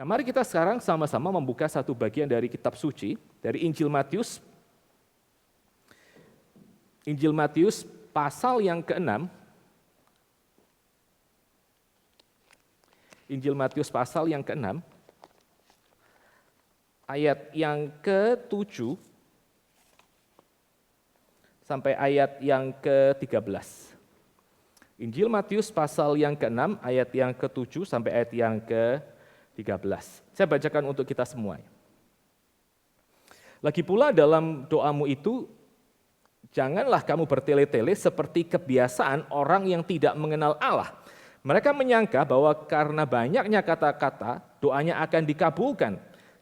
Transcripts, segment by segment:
Nah, mari kita sekarang sama-sama membuka satu bagian dari kitab suci, dari Injil Matius. Injil Matius pasal yang ke-6. Injil Matius pasal yang ke-6, ayat yang ke-7 sampai ayat yang ke-13. Injil Matius pasal yang ke-6, ayat yang ke-7 sampai ayat yang ke-13. Saya bacakan untuk kita semua. Lagi pula dalam doamu itu, janganlah kamu bertele-tele seperti kebiasaan orang yang tidak mengenal Allah. Mereka menyangka bahwa karena banyaknya kata-kata, doanya akan dikabulkan.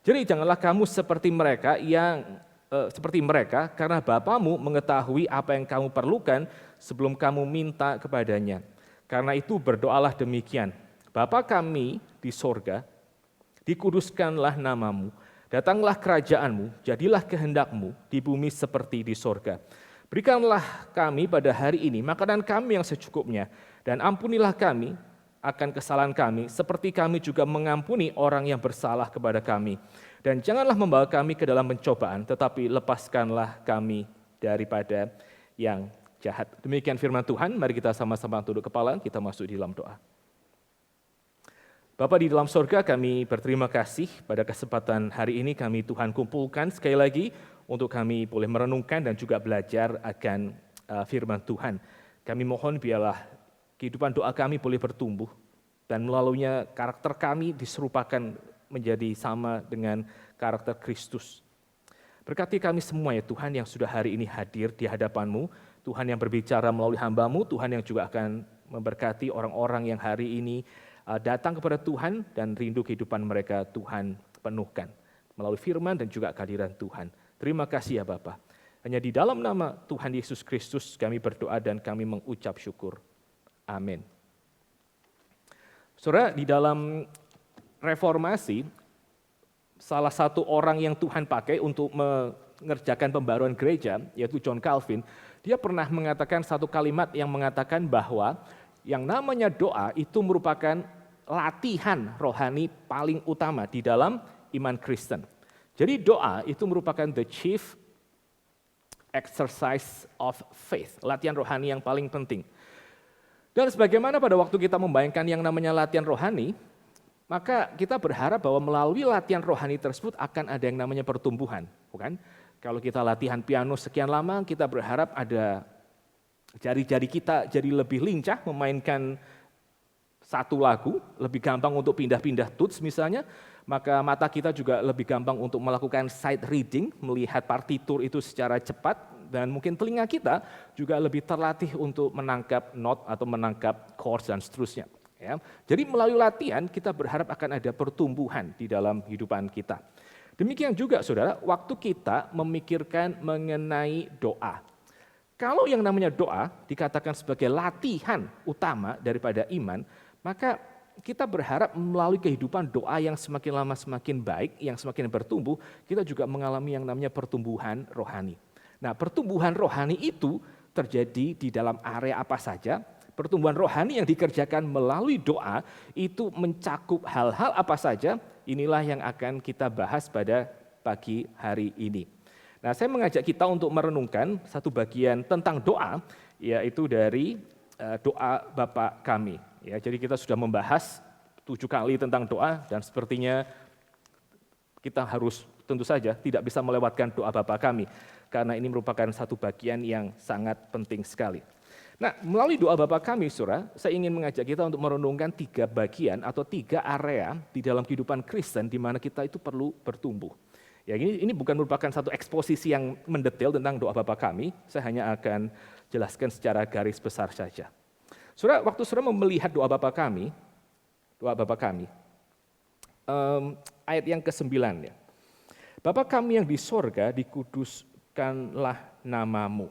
Jadi janganlah kamu seperti mereka, karena Bapamu mengetahui apa yang kamu perlukan sebelum kamu minta kepadanya. Karena itu berdoalah demikian, Bapa kami di sorga, dikuduskanlah namamu, datanglah kerajaanmu, jadilah kehendakmu di bumi seperti di sorga. Berikanlah kami pada hari ini makanan kami yang secukupnya, dan ampunilah kami akan kesalahan kami, seperti kami juga mengampuni orang yang bersalah kepada kami. Dan janganlah membawa kami ke dalam pencobaan, tetapi lepaskanlah kami daripada yang jahat. Demikian firman Tuhan, mari kita sama-sama tunduk kepala, kita masuk di dalam doa. Bapa di dalam sorga, kami berterima kasih pada kesempatan hari ini kami Tuhan kumpulkan sekali lagi untuk kami boleh merenungkan dan juga belajar akan firman Tuhan. Kami mohon biarlah kehidupan doa kami boleh bertumbuh dan melaluinya karakter kami diserupakan menjadi sama dengan karakter Kristus. Berkati kami semua ya Tuhan yang sudah hari ini hadir di hadapan-Mu, Tuhan yang berbicara melalui hamba-Mu, Tuhan yang juga akan memberkati orang-orang yang hari ini datang kepada Tuhan dan rindu kehidupan mereka Tuhan penuhkan melalui firman dan juga kehadiran Tuhan. Terima kasih ya Bapa. Hanya di dalam nama Tuhan Yesus Kristus kami berdoa dan kami mengucap syukur. Amin. Saudara, di dalam reformasi, salah satu orang yang Tuhan pakai untuk mengerjakan pembaruan gereja, yaitu John Calvin, dia pernah mengatakan satu kalimat yang mengatakan bahwa yang namanya doa itu merupakan latihan rohani paling utama di dalam iman Kristen. Jadi doa itu merupakan the chief exercise of faith, latihan rohani yang paling penting. Dan sebagaimana pada waktu kita membayangkan yang namanya latihan rohani, maka kita berharap bahwa melalui latihan rohani tersebut akan ada yang namanya pertumbuhan. Bukan? Kalau kita latihan piano sekian lama, kita berharap ada jari-jari kita jadi lebih lincah memainkan satu lagu, lebih gampang untuk pindah-pindah tuts misalnya, maka mata kita juga lebih gampang untuk melakukan sight reading, melihat partitur itu secara cepat, dan mungkin telinga kita juga lebih terlatih untuk menangkap not atau menangkap chords dan seterusnya. Ya. Jadi melalui latihan kita berharap akan ada pertumbuhan di dalam kehidupan kita. Demikian juga saudara, waktu kita memikirkan mengenai doa. Kalau yang namanya doa dikatakan sebagai latihan utama daripada iman, maka kita berharap melalui kehidupan doa yang semakin lama semakin baik, yang semakin bertumbuh, kita juga mengalami yang namanya pertumbuhan rohani. Nah, pertumbuhan rohani itu terjadi di dalam area apa saja. Pertumbuhan rohani yang dikerjakan melalui doa itu mencakup hal-hal apa saja, inilah yang akan kita bahas pada pagi hari ini. Nah, saya mengajak kita untuk merenungkan satu bagian tentang doa, yaitu dari doa Bapa kami. Ya, jadi kita sudah membahas 7 kali tentang doa dan sepertinya kita harus tentu saja tidak bisa melewatkan doa Bapa kami karena ini merupakan satu bagian yang sangat penting sekali. Nah, melalui doa Bapa kami, saudara, saya ingin mengajak kita untuk merenungkan 3 bagian atau 3 area di dalam kehidupan Kristen di mana kita itu perlu bertumbuh. Ya, ini bukan merupakan satu eksposisi yang mendetail tentang doa Bapa kami, saya hanya akan jelaskan secara garis besar saja. Saudara, waktu saudara melihat doa Bapa kami, ayat yang ke-9 ya. Bapa kami yang di sorga, dikuduskanlah namamu.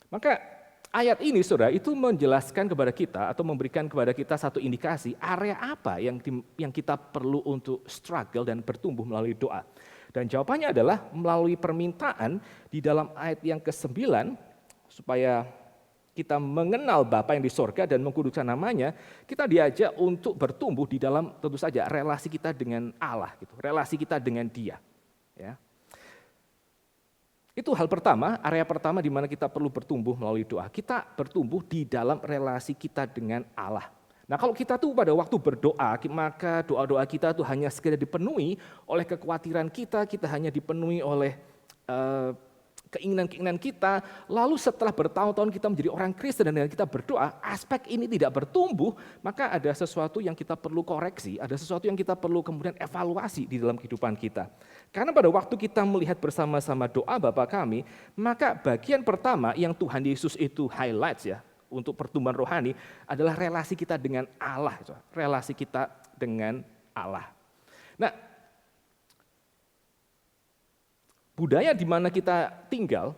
Maka ayat ini saudara itu menjelaskan kepada kita atau memberikan kepada kita satu indikasi area apa yang kita perlu untuk struggle dan bertumbuh melalui doa. Dan jawabannya adalah melalui permintaan di dalam ayat yang ke-9 supaya kita mengenal Bapa yang di sorga dan mengkuduskan namanya, kita diajak untuk bertumbuh di dalam tentu saja relasi kita dengan Allah, gitu, relasi kita dengan Dia. Ya. Itu hal pertama, area pertama di mana kita perlu bertumbuh melalui doa. Kita bertumbuh di dalam relasi kita dengan Allah. Nah kalau kita tuh pada waktu berdoa, maka doa-doa kita tuh hanya sekedar dipenuhi oleh kekhawatiran kita hanya dipenuhi oleh keinginan-keinginan kita, lalu setelah bertahun-tahun kita menjadi orang Kristen dan kita berdoa, aspek ini tidak bertumbuh, maka ada sesuatu yang kita perlu koreksi, ada sesuatu yang kita perlu kemudian evaluasi di dalam kehidupan kita. Karena pada waktu kita melihat bersama-sama doa Bapa kami, maka bagian pertama yang Tuhan Yesus itu highlights ya, untuk pertumbuhan rohani adalah relasi kita dengan Allah, relasi kita dengan Allah. Nah, budaya di mana kita tinggal,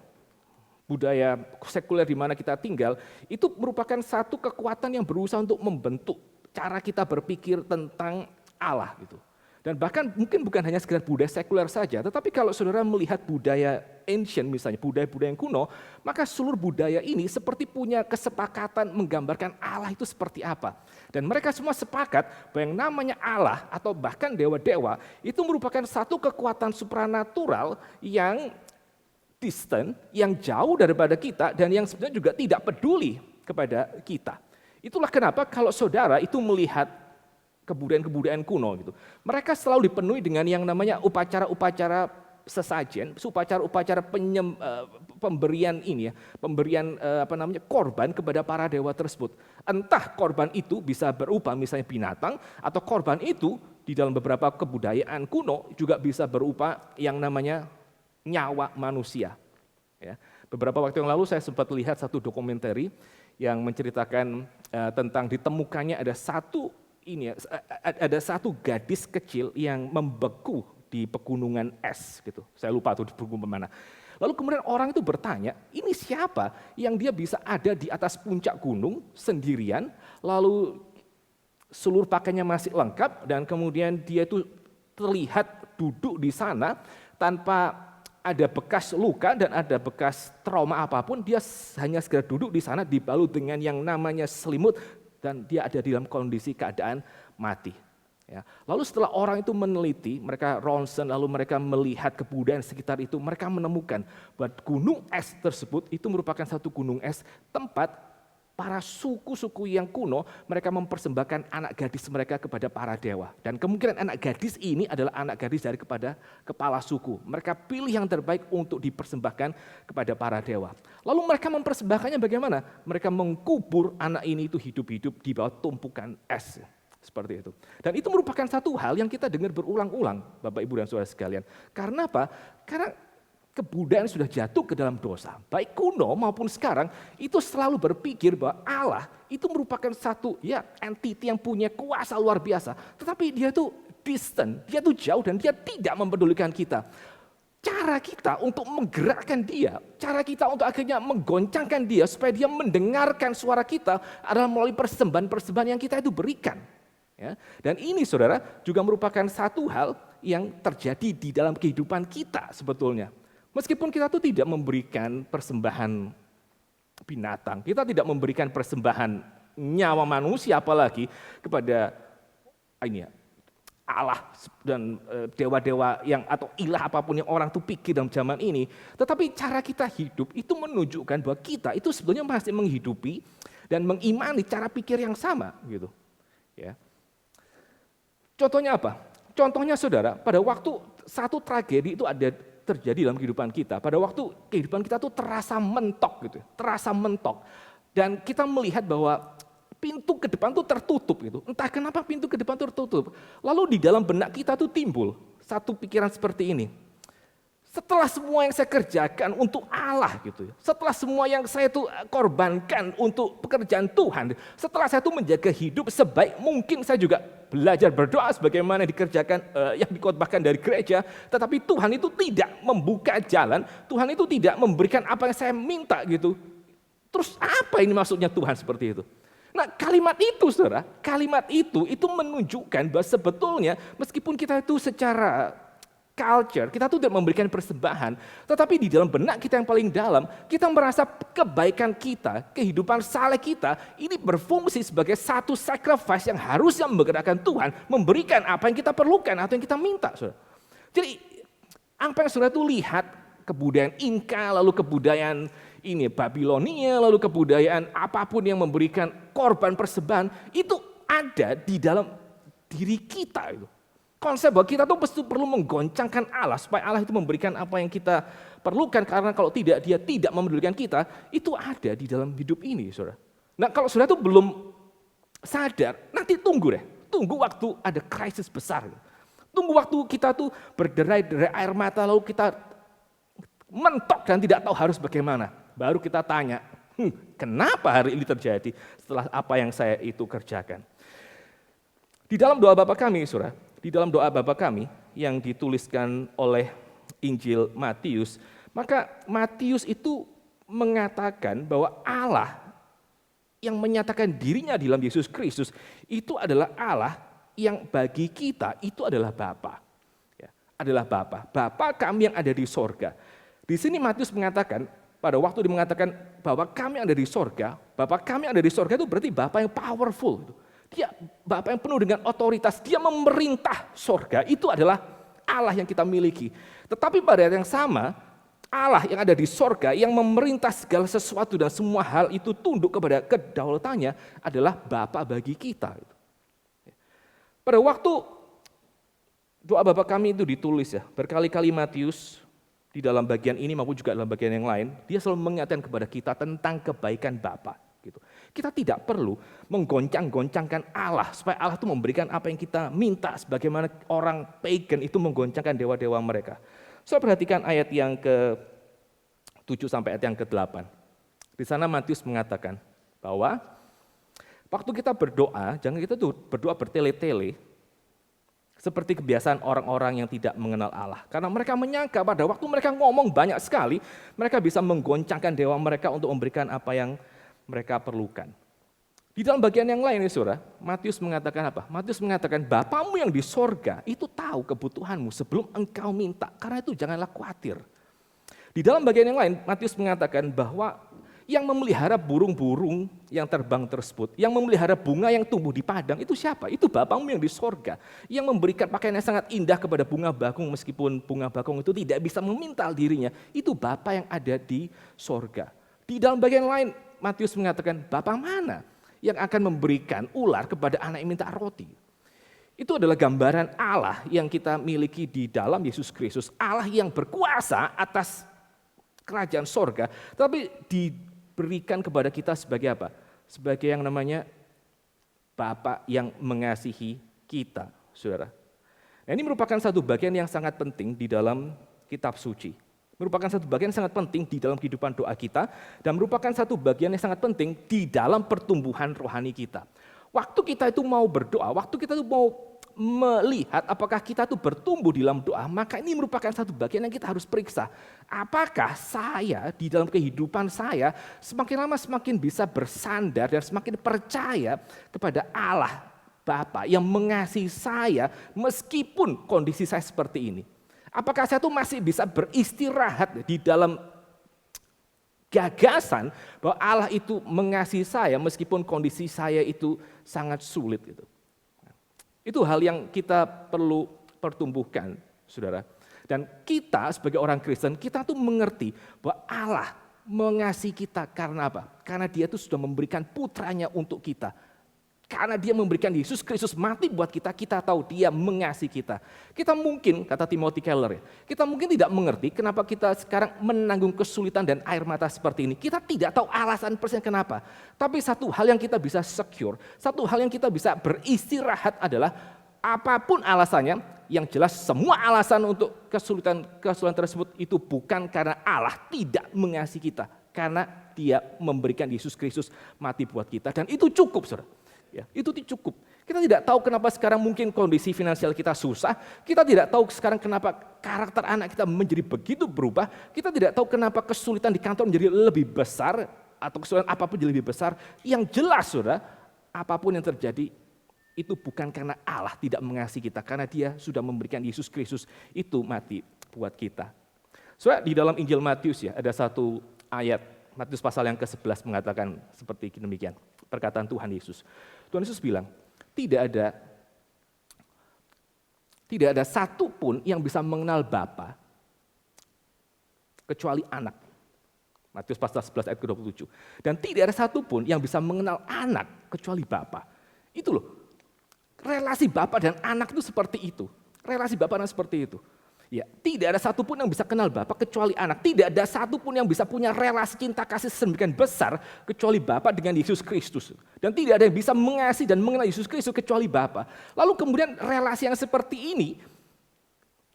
budaya sekuler di mana kita tinggal, itu merupakan satu kekuatan yang berusaha untuk membentuk cara kita berpikir tentang Allah gitu. Dan bahkan mungkin bukan hanya sekedar budaya sekuler saja, tetapi kalau saudara melihat budaya ancient misalnya, budaya-budaya yang kuno, maka seluruh budaya ini seperti punya kesepakatan menggambarkan Allah itu seperti apa. Dan mereka semua sepakat bahwa yang namanya Allah atau bahkan dewa-dewa itu merupakan satu kekuatan supranatural yang distant, yang jauh daripada kita dan yang sebenarnya juga tidak peduli kepada kita. Itulah kenapa kalau saudara itu melihat kebudayaan-kebudayaan kuno gitu, mereka selalu dipenuhi dengan yang namanya upacara-upacara sesajen, upacara-upacara pemberian ini ya, pemberian korban kepada para dewa tersebut. Entah korban itu bisa berupa misalnya binatang atau korban itu di dalam beberapa kebudayaan kuno juga bisa berupa yang namanya nyawa manusia. Ya. Beberapa waktu yang lalu saya sempat lihat satu dokumenter yang menceritakan tentang ditemukannya ada satu gadis kecil yang membeku di pegunungan es gitu. Saya lupa tuh di pegunungan mana. Lalu kemudian orang itu bertanya, ini siapa yang dia bisa ada di atas puncak gunung sendirian, lalu seluruh pakaiannya masih lengkap dan kemudian dia itu terlihat duduk di sana tanpa ada bekas luka dan ada bekas trauma apapun, dia hanya sekedar duduk di sana dibalut dengan yang namanya selimut dan dia ada di dalam kondisi keadaan mati. Ya. Lalu setelah orang itu meneliti, mereka ronsen, lalu mereka melihat kebudayaan sekitar itu, mereka menemukan bahwa gunung es tersebut itu merupakan satu gunung es tempat para suku-suku yang kuno, mereka mempersembahkan anak gadis mereka kepada para dewa. Dan kemungkinan anak gadis ini adalah anak gadis dari kepada kepala suku. Mereka pilih yang terbaik untuk dipersembahkan kepada para dewa. Lalu mereka mempersembahkannya bagaimana? Mereka mengkubur anak ini itu hidup-hidup di bawah tumpukan es. Seperti itu. Dan itu merupakan satu hal yang kita dengar berulang-ulang, Bapak, Ibu, dan Saudara sekalian. Karena apa? Karena kebudayaan sudah jatuh ke dalam dosa, baik kuno maupun sekarang, itu selalu berpikir bahwa Allah itu merupakan satu entity yang punya kuasa luar biasa, tetapi dia tuh distant, dia tuh jauh dan dia tidak mempedulikan kita. Cara kita untuk menggerakkan dia, cara kita untuk akhirnya menggoncangkan dia supaya dia mendengarkan suara kita adalah melalui persembahan-persembahan yang kita itu berikan. Ya. Dan ini saudara juga merupakan satu hal yang terjadi di dalam kehidupan kita sebetulnya. Meskipun kita tuh tidak memberikan persembahan binatang, kita tidak memberikan persembahan nyawa manusia apalagi kepada Allah dan dewa-dewa yang atau ilah apapun yang orang tuh pikir dalam zaman ini, tetapi cara kita hidup itu menunjukkan bahwa kita itu sebenarnya masih menghidupi dan mengimani cara pikir yang sama gitu. Ya. Contohnya apa? Contohnya saudara, pada waktu satu tragedi itu ada terjadi dalam kehidupan kita. Pada waktu kehidupan kita tuh terasa mentok gitu, terasa mentok. Dan kita melihat bahwa pintu ke depan tuh tertutup gitu. Entah kenapa pintu ke depan tuh tertutup. Lalu di dalam benak kita tuh timbul satu pikiran seperti ini. Setelah semua yang saya kerjakan untuk Allah gitu, setelah semua yang saya tuh korbankan untuk pekerjaan Tuhan, setelah saya tuh menjaga hidup sebaik mungkin, saya juga belajar berdoa sebagaimana dikerjakan yang dikhotbahkan dari gereja, tetapi Tuhan itu tidak membuka jalan, Tuhan itu tidak memberikan apa yang saya minta gitu. Terus apa ini maksudnya Tuhan seperti itu? Nah kalimat itu saudara, kalimat itu menunjukkan bahwa sebetulnya meskipun kita itu secara culture, kita tuh tidak memberikan persembahan, tetapi di dalam benak kita yang paling dalam, kita merasa kebaikan kita, kehidupan saleh kita, ini berfungsi sebagai satu sacrifice yang harusnya menggerakkan Tuhan, memberikan apa yang kita perlukan atau yang kita minta. Saudara. Jadi apa yang saudara tuh lihat, kebudayaan Inka, lalu kebudayaan ini Babilonia, lalu kebudayaan apapun yang memberikan korban persembahan, itu ada di dalam diri kita itu. Konsep bahwa kita tuh pasti perlu menggoncangkan Allah supaya Allah itu memberikan apa yang kita perlukan, karena kalau tidak dia tidak memedulikan kita, itu ada di dalam hidup ini, saudara. Nah kalau saudara tuh belum sadar, nanti tunggu deh, tunggu waktu ada krisis besar. Tunggu waktu kita tuh berderai-derai air mata, lalu kita mentok dan tidak tahu harus bagaimana. Baru kita tanya, kenapa hari ini terjadi setelah apa yang saya itu kerjakan. Di dalam doa Bapa kami, saudara, di dalam doa Bapa kami yang dituliskan oleh Injil Matius, maka Matius itu mengatakan bahwa Allah yang menyatakan dirinya di dalam Yesus Kristus itu adalah Allah yang bagi kita itu adalah Bapa. Ya, adalah Bapa. Bapa kami yang ada di sorga. Di sini Matius mengatakan, pada waktu dia mengatakan bahwa kami yang ada di sorga, Bapa kami yang ada di sorga itu berarti Bapa yang powerful. Dia Bapa yang penuh dengan otoritas, dia memerintah sorga, itu adalah Allah yang kita miliki. Tetapi pada saat yang sama, Allah yang ada di sorga, yang memerintah segala sesuatu dan semua hal itu tunduk kepada kedaulatannya adalah Bapa bagi kita. Pada waktu doa Bapa kami itu ditulis ya, berkali-kali Matius di dalam bagian ini maupun juga dalam bagian yang lain, dia selalu mengingatkan kepada kita tentang kebaikan Bapa. Gitu. Kita tidak perlu menggoncang-goncangkan Allah supaya Allah itu memberikan apa yang kita minta, sebagaimana orang pagan itu menggoncangkan dewa-dewa mereka. So perhatikan ayat yang ke-7 sampai ayat yang ke-8. Di sana Matius mengatakan bahwa waktu kita berdoa, jangan kita tuh berdoa bertele-tele seperti kebiasaan orang-orang yang tidak mengenal Allah. Karena mereka menyangka pada waktu mereka ngomong banyak sekali, mereka bisa menggoncangkan dewa mereka untuk memberikan apa yang mereka perlukan. Di dalam bagian yang lain, saudara, Matius mengatakan apa? Matius mengatakan, Bapamu yang di sorga itu tahu kebutuhanmu sebelum engkau minta. Karena itu janganlah khawatir. Di dalam bagian yang lain, Matius mengatakan bahwa yang memelihara burung-burung yang terbang tersebut, yang memelihara bunga yang tumbuh di padang, itu siapa? Itu Bapamu yang di sorga. Yang memberikan pakaian yang sangat indah kepada bunga bakung, meskipun bunga bakung itu tidak bisa memintal dirinya. Itu Bapa yang ada di sorga. Di dalam bagian lain, Matius mengatakan, Bapa mana yang akan memberikan ular kepada anak yang minta roti? Itu adalah gambaran Allah yang kita miliki di dalam Yesus Kristus. Allah yang berkuasa atas kerajaan sorga, tapi diberikan kepada kita sebagai apa? Sebagai yang namanya Bapa yang mengasihi kita, saudara. Nah, ini merupakan satu bagian yang sangat penting di dalam kitab suci. Merupakan satu bagian yang sangat penting di dalam kehidupan doa kita, dan merupakan satu bagian yang sangat penting di dalam pertumbuhan rohani kita. Waktu kita itu mau berdoa, waktu kita itu mau melihat apakah kita itu bertumbuh di dalam doa, maka ini merupakan satu bagian yang kita harus periksa. Apakah saya di dalam kehidupan saya semakin lama semakin bisa bersandar dan semakin percaya kepada Allah Bapa yang mengasihi saya meskipun kondisi saya seperti ini. Apakah saya tuh masih bisa beristirahat di dalam gagasan bahwa Allah itu mengasihi saya meskipun kondisi saya itu sangat sulit gitu. Itu hal yang kita perlu pertumbuhkan, saudara. Dan kita sebagai orang Kristen, kita tuh mengerti bahwa Allah mengasihi kita karena apa? Karena Dia tuh sudah memberikan putranya untuk kita. Karena Dia memberikan Yesus Kristus mati buat kita, kita tahu Dia mengasihi kita. Kita mungkin, kata Timothy Keller, kita mungkin tidak mengerti kenapa kita sekarang menanggung kesulitan dan air mata seperti ini. Kita tidak tahu alasan persen kenapa. Tapi satu hal yang kita bisa secure, satu hal yang kita bisa beristirahat adalah apapun alasannya, yang jelas semua alasan untuk kesulitan tersebut itu bukan karena Allah tidak mengasihi kita. Karena Dia memberikan Yesus Kristus mati buat kita, dan itu cukup, saudara. Ya, itu cukup. Kita tidak tahu kenapa sekarang mungkin kondisi finansial kita susah. Kita tidak tahu sekarang kenapa karakter anak kita menjadi begitu berubah. Kita tidak tahu kenapa kesulitan di kantor menjadi lebih besar. Atau kesulitan apapun jadi lebih besar. Yang jelas, saudara, apapun yang terjadi, itu bukan karena Allah tidak mengasihi kita, karena Dia sudah memberikan Yesus Kristus itu mati buat kita. Soalnya di dalam Injil Matius ya, ada satu ayat, Matius pasal yang ke-11 mengatakan seperti demikian, perkataan Tuhan Yesus. Tuhan Yesus bilang, tidak ada satu pun yang bisa mengenal Bapa kecuali anak. Matius pasal 11 ayat ke-27. Dan tidak ada satu pun yang bisa mengenal anak kecuali Bapa. Itu loh. Relasi Bapa dan anak itu seperti itu. Relasi Bapa dan seperti itu. Ya, tidak ada satupun yang bisa kenal Bapa kecuali anak. Tidak ada satupun yang bisa punya relasi cinta kasih sedemikian besar kecuali Bapa dengan Yesus Kristus. Dan tidak ada yang bisa mengasihi dan mengenal Yesus Kristus kecuali Bapa. Lalu kemudian relasi yang seperti ini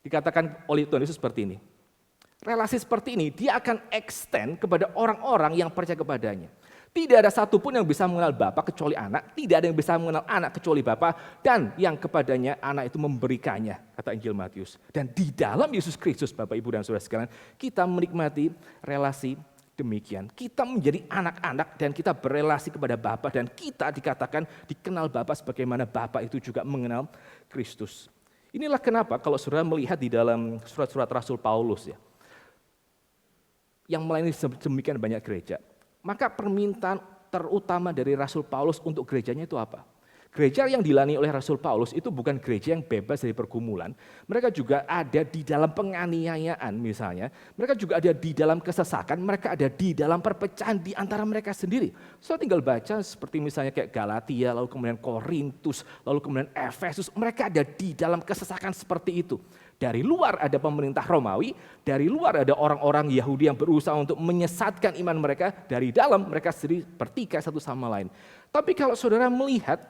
dikatakan oleh Tuhan Yesus seperti ini. Relasi seperti ini dia akan extend kepada orang-orang yang percaya kepadanya. Tidak ada satupun yang bisa mengenal Bapa kecuali anak, tidak ada yang bisa mengenal anak kecuali Bapa, dan yang kepadanya anak itu memberikannya, kata Injil Matius. Dan di dalam Yesus Kristus, Bapak, Ibu, dan Saudara sekalian, kita menikmati relasi demikian. Kita menjadi anak-anak dan kita berelasi kepada Bapa, dan kita dikatakan dikenal Bapa sebagaimana Bapa itu juga mengenal Kristus. Inilah kenapa kalau saudara melihat di dalam surat-surat Rasul Paulus ya, yang melayani demikian banyak gereja, maka permintaan terutama dari Rasul Paulus untuk gerejanya itu apa? Gereja yang dilayani oleh Rasul Paulus itu bukan gereja yang bebas dari pergumulan. Mereka juga ada di dalam penganiayaan misalnya. Mereka juga ada di dalam kesesakan. Mereka ada di dalam perpecahan di antara mereka sendiri. So tinggal baca seperti misalnya kayak Galatia, lalu kemudian Korintus, lalu kemudian Efesus. Mereka ada di dalam kesesakan seperti itu. Dari luar ada pemerintah Romawi, dari luar ada orang-orang Yahudi yang berusaha untuk menyesatkan iman mereka, dari dalam mereka sendiri bertikai satu sama lain. Tapi kalau saudara melihat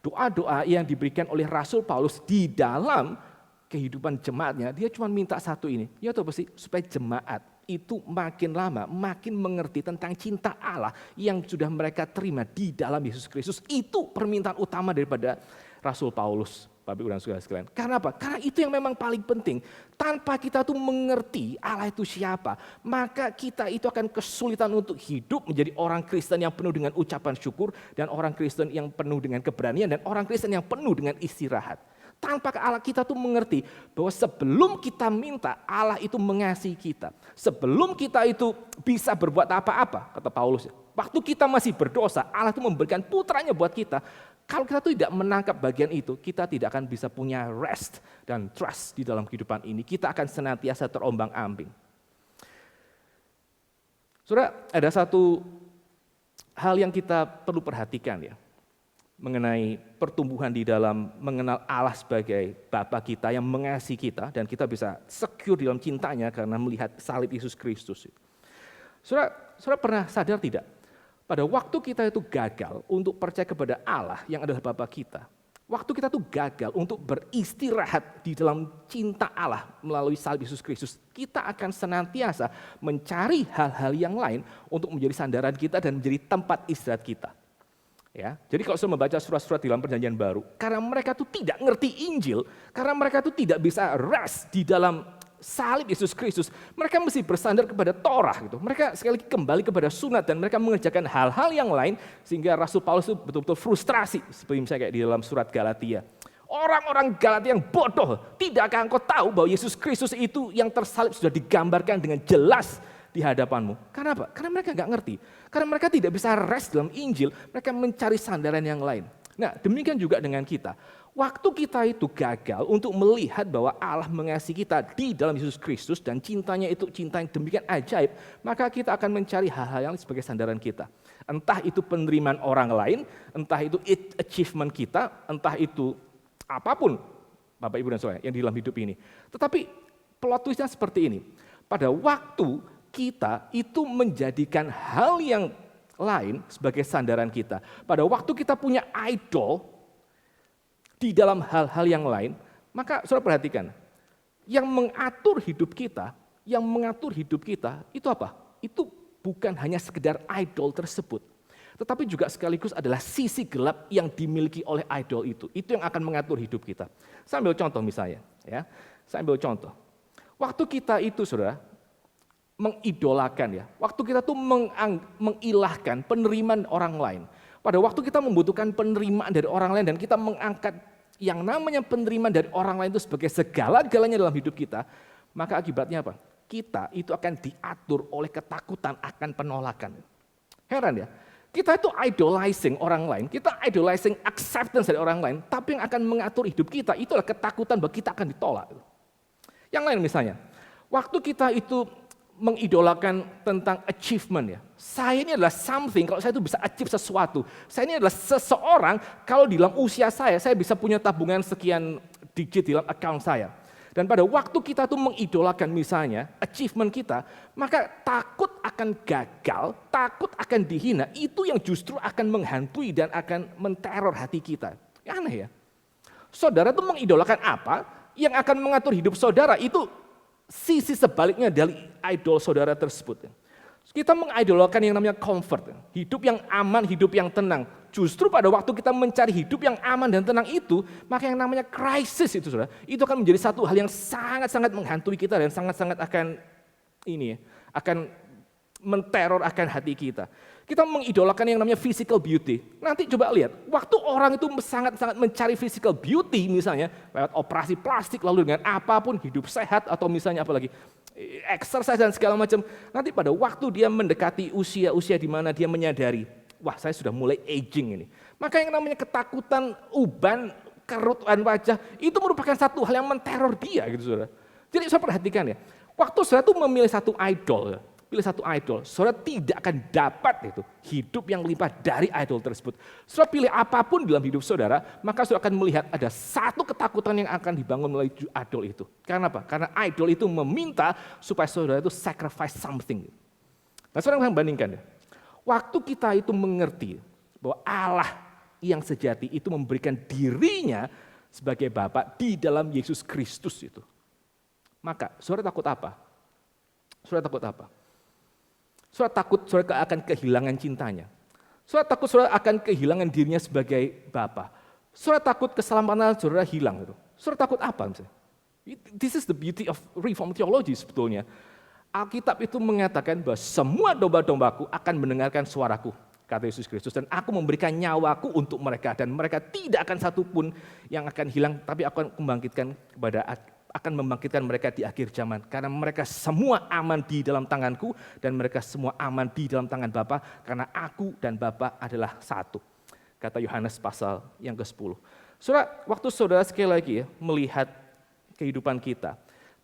doa-doa yang diberikan oleh Rasul Paulus di dalam kehidupan jemaatnya, dia cuma minta satu ini, yaitu apa sih? Supaya jemaat itu makin lama, makin mengerti tentang cinta Allah yang sudah mereka terima di dalam Yesus Kristus. Itu permintaan utama daripada Rasul Paulus. Bapak, Ibu, dan Saudara sekalian. Karena apa? Karena itu yang memang paling penting. Tanpa kita tuh mengerti Allah itu siapa, maka kita itu akan kesulitan untuk hidup menjadi orang Kristen yang penuh dengan ucapan syukur, dan orang Kristen yang penuh dengan keberanian, dan orang Kristen yang penuh dengan istirahat. Tanpa Allah kita tuh mengerti bahwa sebelum kita minta, Allah itu mengasihi kita. Sebelum kita itu bisa berbuat apa-apa, kata Paulus, waktu kita masih berdosa, Allah itu memberikan putranya buat kita. Kalau kita tuh tidak menangkap bagian itu, kita tidak akan bisa punya rest dan trust di dalam kehidupan ini. Kita akan senantiasa terombang-ambing. Saudara, ada satu hal yang kita perlu perhatikan ya, mengenai pertumbuhan di dalam mengenal Allah sebagai Bapa kita yang mengasihi kita, dan kita bisa secure di dalam cintanya karena melihat salib Yesus Kristus. Saudara pernah sadar tidak? Pada waktu kita itu gagal untuk percaya kepada Allah yang adalah Bapa kita, waktu kita tuh gagal untuk beristirahat di dalam cinta Allah melalui salib Yesus Kristus, kita akan senantiasa mencari hal-hal yang lain untuk menjadi sandaran kita dan menjadi tempat istirahat kita. Ya, jadi kalau saya membaca surat-surat di dalam Perjanjian Baru, karena mereka tuh tidak ngerti Injil, karena mereka tuh tidak bisa rest di dalam salib Yesus Kristus, mereka mesti bersandar kepada Torah gitu. Mereka sekali lagi kembali kepada sunat dan mereka mengerjakan hal-hal yang lain sehingga Rasul Paulus itu betul-betul frustrasi, seperti misalnya kayak di dalam surat Galatia. Orang-orang Galatia yang bodoh, tidakkah engkau tahu bahwa Yesus Kristus itu yang tersalib sudah digambarkan dengan jelas di hadapanmu? Karena apa? Karena mereka nggak ngerti. Karena mereka tidak bisa rest dalam Injil, mereka mencari sandaran yang lain. Nah, demikian juga dengan kita. Waktu kita itu gagal untuk melihat bahwa Allah mengasihi kita di dalam Yesus Kristus dan cintanya itu cinta yang demikian ajaib, maka kita akan mencari hal-hal yang sebagai sandaran kita. Entah itu penerimaan orang lain, entah itu achievement kita, entah itu apapun, Bapak, Ibu, dan Saudara yang di dalam hidup ini. Tetapi plot twistnya seperti ini. Pada waktu kita itu menjadikan hal yang lain sebagai sandaran kita. Pada waktu kita punya idol di dalam hal-hal yang lain, maka saudara perhatikan, yang mengatur hidup kita itu apa? Itu bukan hanya sekedar idol tersebut, tetapi juga sekaligus adalah sisi gelap yang dimiliki oleh idol itu. Itu yang akan mengatur hidup kita. Saya ambil contoh misalnya, ya. Saya ambil contoh. Waktu kita itu, saudara, mengidolakan ya. Waktu kita tuh mengilahkan penerimaan orang lain. Pada waktu kita membutuhkan penerimaan dari orang lain dan kita mengangkat yang namanya penerimaan dari orang lain itu sebagai segala-galanya dalam hidup kita, maka akibatnya apa? Kita itu akan diatur oleh ketakutan akan penolakan. Heran ya, kita itu idolizing orang lain, kita idolizing acceptance dari orang lain, tapi yang akan mengatur hidup kita itu adalah ketakutan bahwa kita akan ditolak. Yang lain misalnya, waktu kita itu mengidolakan tentang achievement ya. Saya ini adalah something, kalau saya itu bisa achieve sesuatu. Saya ini adalah seseorang, kalau di dalam usia saya bisa punya tabungan sekian digit di dalam account saya. Dan pada waktu kita tuh mengidolakan misalnya achievement kita, maka takut akan gagal, takut akan dihina, itu yang justru akan menghantui dan akan menteror hati kita. Aneh ya. Saudara tuh mengidolakan apa yang akan mengatur hidup saudara, itu sisi sebaliknya dari idol saudara tersebut. Kita mengidolakan yang namanya comfort, hidup yang aman, hidup yang tenang. Justru pada waktu kita mencari hidup yang aman dan tenang itu, maka yang namanya krisis itu saudara, itu akan menjadi satu hal yang sangat-sangat menghantui kita dan sangat-sangat akan menteror akan hati kita. Kita mengidolakan yang namanya physical beauty. Nanti coba lihat, waktu orang itu sangat-sangat mencari physical beauty misalnya, lewat operasi plastik, lalu dengan apapun, hidup sehat, atau misalnya apalagi, exercise dan segala macam. Nanti pada waktu dia mendekati usia-usia di mana dia menyadari, wah saya sudah mulai aging ini. Maka yang namanya ketakutan, uban, kerutan wajah, itu merupakan satu hal yang menteror dia gitu saudara. Jadi saya perhatikan ya, waktu saudara itu memilih satu idol, saudara tidak akan dapat itu hidup yang limpah dari idol tersebut. Saudara pilih apapun dalam hidup saudara, maka saudara akan melihat ada satu ketakutan yang akan dibangun melalui idol itu. Karena apa? Karena idol itu meminta supaya saudara itu sacrifice something. Nah saudara bandingkan ya, waktu kita itu mengerti bahwa Allah yang sejati itu memberikan dirinya sebagai Bapa di dalam Yesus Kristus itu. Maka saudara takut apa? Saudara takut apa? Saudara takut saudara akan kehilangan cintanya. Saudara takut saudara akan kehilangan dirinya sebagai Bapa. Saudara takut keselamatan saudara hilang. Saudara takut apa misalnya? This is the beauty of Reformed theology sebetulnya. Alkitab itu mengatakan bahwa semua domba-dombaku akan mendengarkan suaraku, kata Yesus Kristus. Dan aku memberikan nyawaku untuk mereka. Dan mereka tidak akan satupun yang akan hilang, tapi aku akan membangkitkan mereka di akhir zaman. Karena mereka semua aman di dalam tanganku dan mereka semua aman di dalam tangan Bapa karena aku dan Bapa adalah satu. Kata Yohanes pasal yang ke-10. Saudara, waktu saudara sekali lagi ya, melihat kehidupan kita,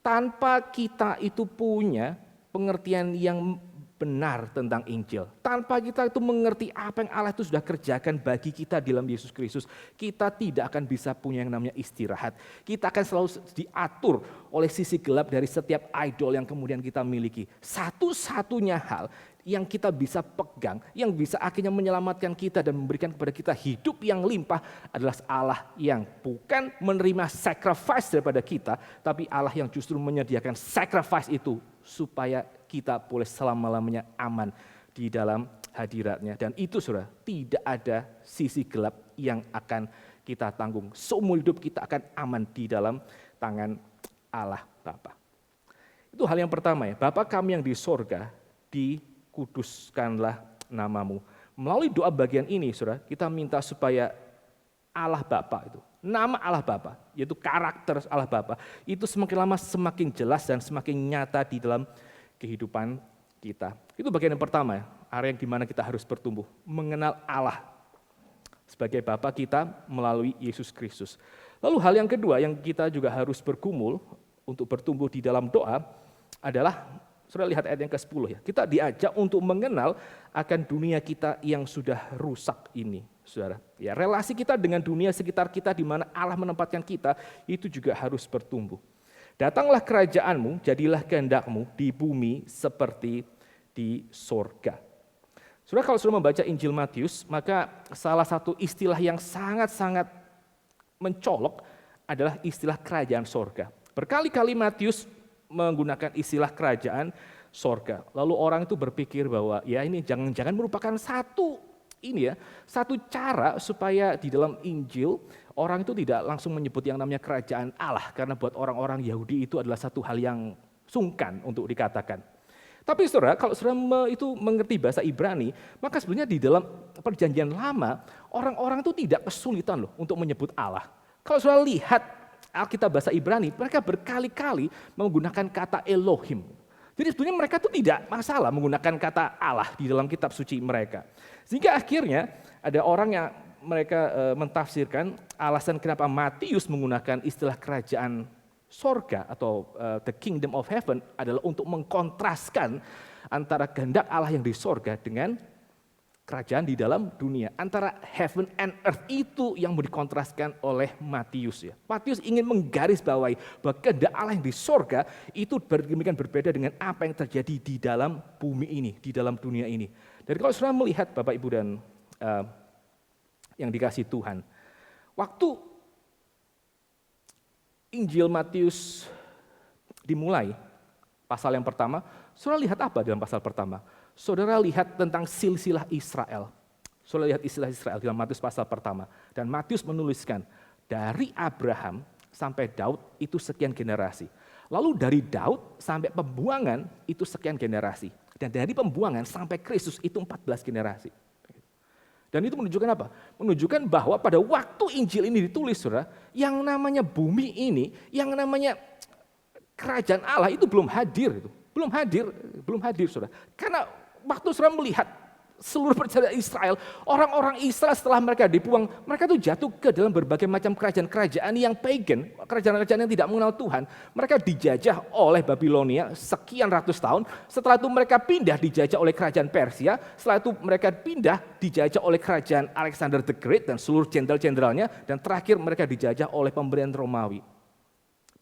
tanpa kita itu punya pengertian yang benar tentang Injil, tanpa kita itu mengerti apa yang Allah itu sudah kerjakan bagi kita di dalam Yesus Kristus, kita tidak akan bisa punya yang namanya istirahat. Kita akan selalu diatur oleh sisi gelap dari setiap idol yang kemudian kita miliki. Satu-satunya hal yang kita bisa pegang, yang bisa akhirnya menyelamatkan kita dan memberikan kepada kita hidup yang limpah adalah Allah yang bukan menerima sacrifice daripada kita, tapi Allah yang justru menyediakan sacrifice itu supaya kita boleh selama-lamanya aman di dalam hadiratnya. Dan itu saudara, tidak ada sisi gelap yang akan kita tanggung. Seumur hidup kita akan aman di dalam tangan Allah Bapa. Itu hal yang pertama ya, Bapa kami yang di sorga, dikuduskanlah namamu. Melalui doa bagian ini saudara, kita minta supaya Allah Bapa itu, nama Allah Bapa, yaitu karakter Allah Bapa, itu semakin lama semakin jelas dan semakin nyata di dalam kehidupan kita. Itu bagian yang pertama ya, area yang dimana kita harus bertumbuh, mengenal Allah sebagai Bapa kita melalui Yesus Kristus. Lalu hal yang kedua yang kita juga harus bergumul untuk bertumbuh di dalam doa adalah, saudara lihat ayat yang ke-10 ya, kita diajak untuk mengenal akan dunia kita yang sudah rusak ini, saudara. Ya, relasi kita dengan dunia sekitar kita di mana Allah menempatkan kita itu juga harus bertumbuh. Datanglah kerajaanmu, jadilah kehendakmu di bumi seperti di sorga. Saudara, kalau sudah membaca Injil Matius, maka salah satu istilah yang sangat-sangat mencolok adalah istilah kerajaan sorga. Berkali-kali Matius menggunakan istilah kerajaan sorga. Lalu orang itu berpikir bahwa ya ini jangan-jangan merupakan satu cara supaya di dalam Injil orang itu tidak langsung menyebut yang namanya kerajaan Allah, karena buat orang-orang Yahudi itu adalah satu hal yang sungkan untuk dikatakan. Tapi saudara, kalau saudara itu mengerti bahasa Ibrani, maka sebenarnya di dalam perjanjian lama, orang-orang itu tidak kesulitan loh untuk menyebut Allah. Kalau saudara lihat Alkitab bahasa Ibrani, mereka berkali-kali menggunakan kata Elohim. Jadi sebenarnya mereka itu tidak masalah menggunakan kata Allah di dalam kitab suci mereka. Sehingga akhirnya ada orang yang mereka mentafsirkan alasan kenapa Matius menggunakan istilah kerajaan sorga atau the kingdom of heaven adalah untuk mengkontraskan antara kehendak Allah yang di sorga dengan kerajaan di dalam dunia. Antara heaven and earth itu yang mau dikontraskan oleh Matius. Ya. Matius ingin menggarisbawahi bahwa kehendak Allah yang di sorga itu demikian berbeda dengan apa yang terjadi di dalam bumi ini, di dalam dunia ini. Dan kalau saudara melihat Bapak Ibu dan yang dikasih Tuhan, waktu Injil Matius dimulai, pasal yang pertama, saudara lihat apa dalam pasal pertama? Saudara lihat tentang silsilah Israel. Saudara lihat istilah Israel dalam Matius pasal pertama. Dan Matius menuliskan, dari Abraham sampai Daud itu sekian generasi. Lalu dari Daud sampai pembuangan itu sekian generasi. Dan dari pembuangan sampai Kristus itu 14 generasi. Dan itu menunjukkan apa? Menunjukkan bahwa pada waktu Injil ini ditulis, saudara, yang namanya bumi ini, yang namanya kerajaan Allah itu belum hadir. Belum hadir, saudara. Karena waktu saudara melihat seluruh perjalanan Israel, orang-orang Israel setelah mereka dibuang, mereka itu jatuh ke dalam berbagai macam kerajaan-kerajaan yang pagan, kerajaan-kerajaan yang tidak mengenal Tuhan. Mereka dijajah oleh Babilonia sekian ratus tahun, setelah itu mereka pindah dijajah oleh kerajaan Persia, setelah itu mereka pindah dijajah oleh kerajaan Alexander the Great dan seluruh jenderal-jenderalnya, dan terakhir mereka dijajah oleh pemerintahan Romawi.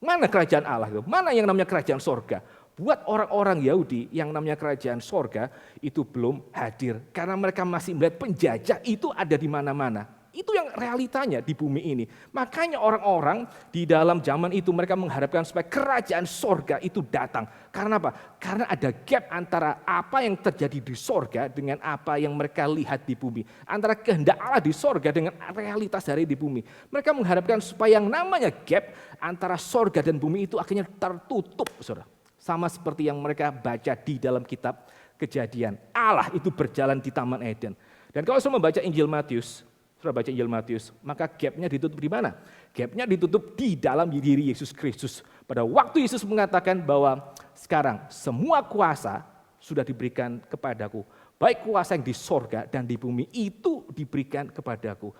Mana kerajaan Allah itu? Mana yang namanya kerajaan sorga? Buat orang-orang Yahudi yang namanya kerajaan sorga itu belum hadir. Karena mereka masih melihat penjajah itu ada di mana-mana. Itu yang realitanya di bumi ini. Makanya orang-orang di dalam zaman itu mereka mengharapkan supaya kerajaan sorga itu datang. Karena apa? Karena ada gap antara apa yang terjadi di sorga dengan apa yang mereka lihat di bumi. Antara kehendak Allah di sorga dengan realitas hari di bumi. Mereka mengharapkan supaya yang namanya gap antara sorga dan bumi itu akhirnya tertutup, saudara. Sama seperti yang mereka baca di dalam kitab Kejadian. Allah itu berjalan di Taman Eden. Dan kalau saya membaca Injil Matius, saudara baca Injil Matius, maka gapnya ditutup di mana? Gapnya ditutup di dalam diri Yesus Kristus. Pada waktu Yesus mengatakan bahwa sekarang semua kuasa sudah diberikan kepadaku. Baik kuasa yang di sorga dan di bumi itu diberikan kepadaku.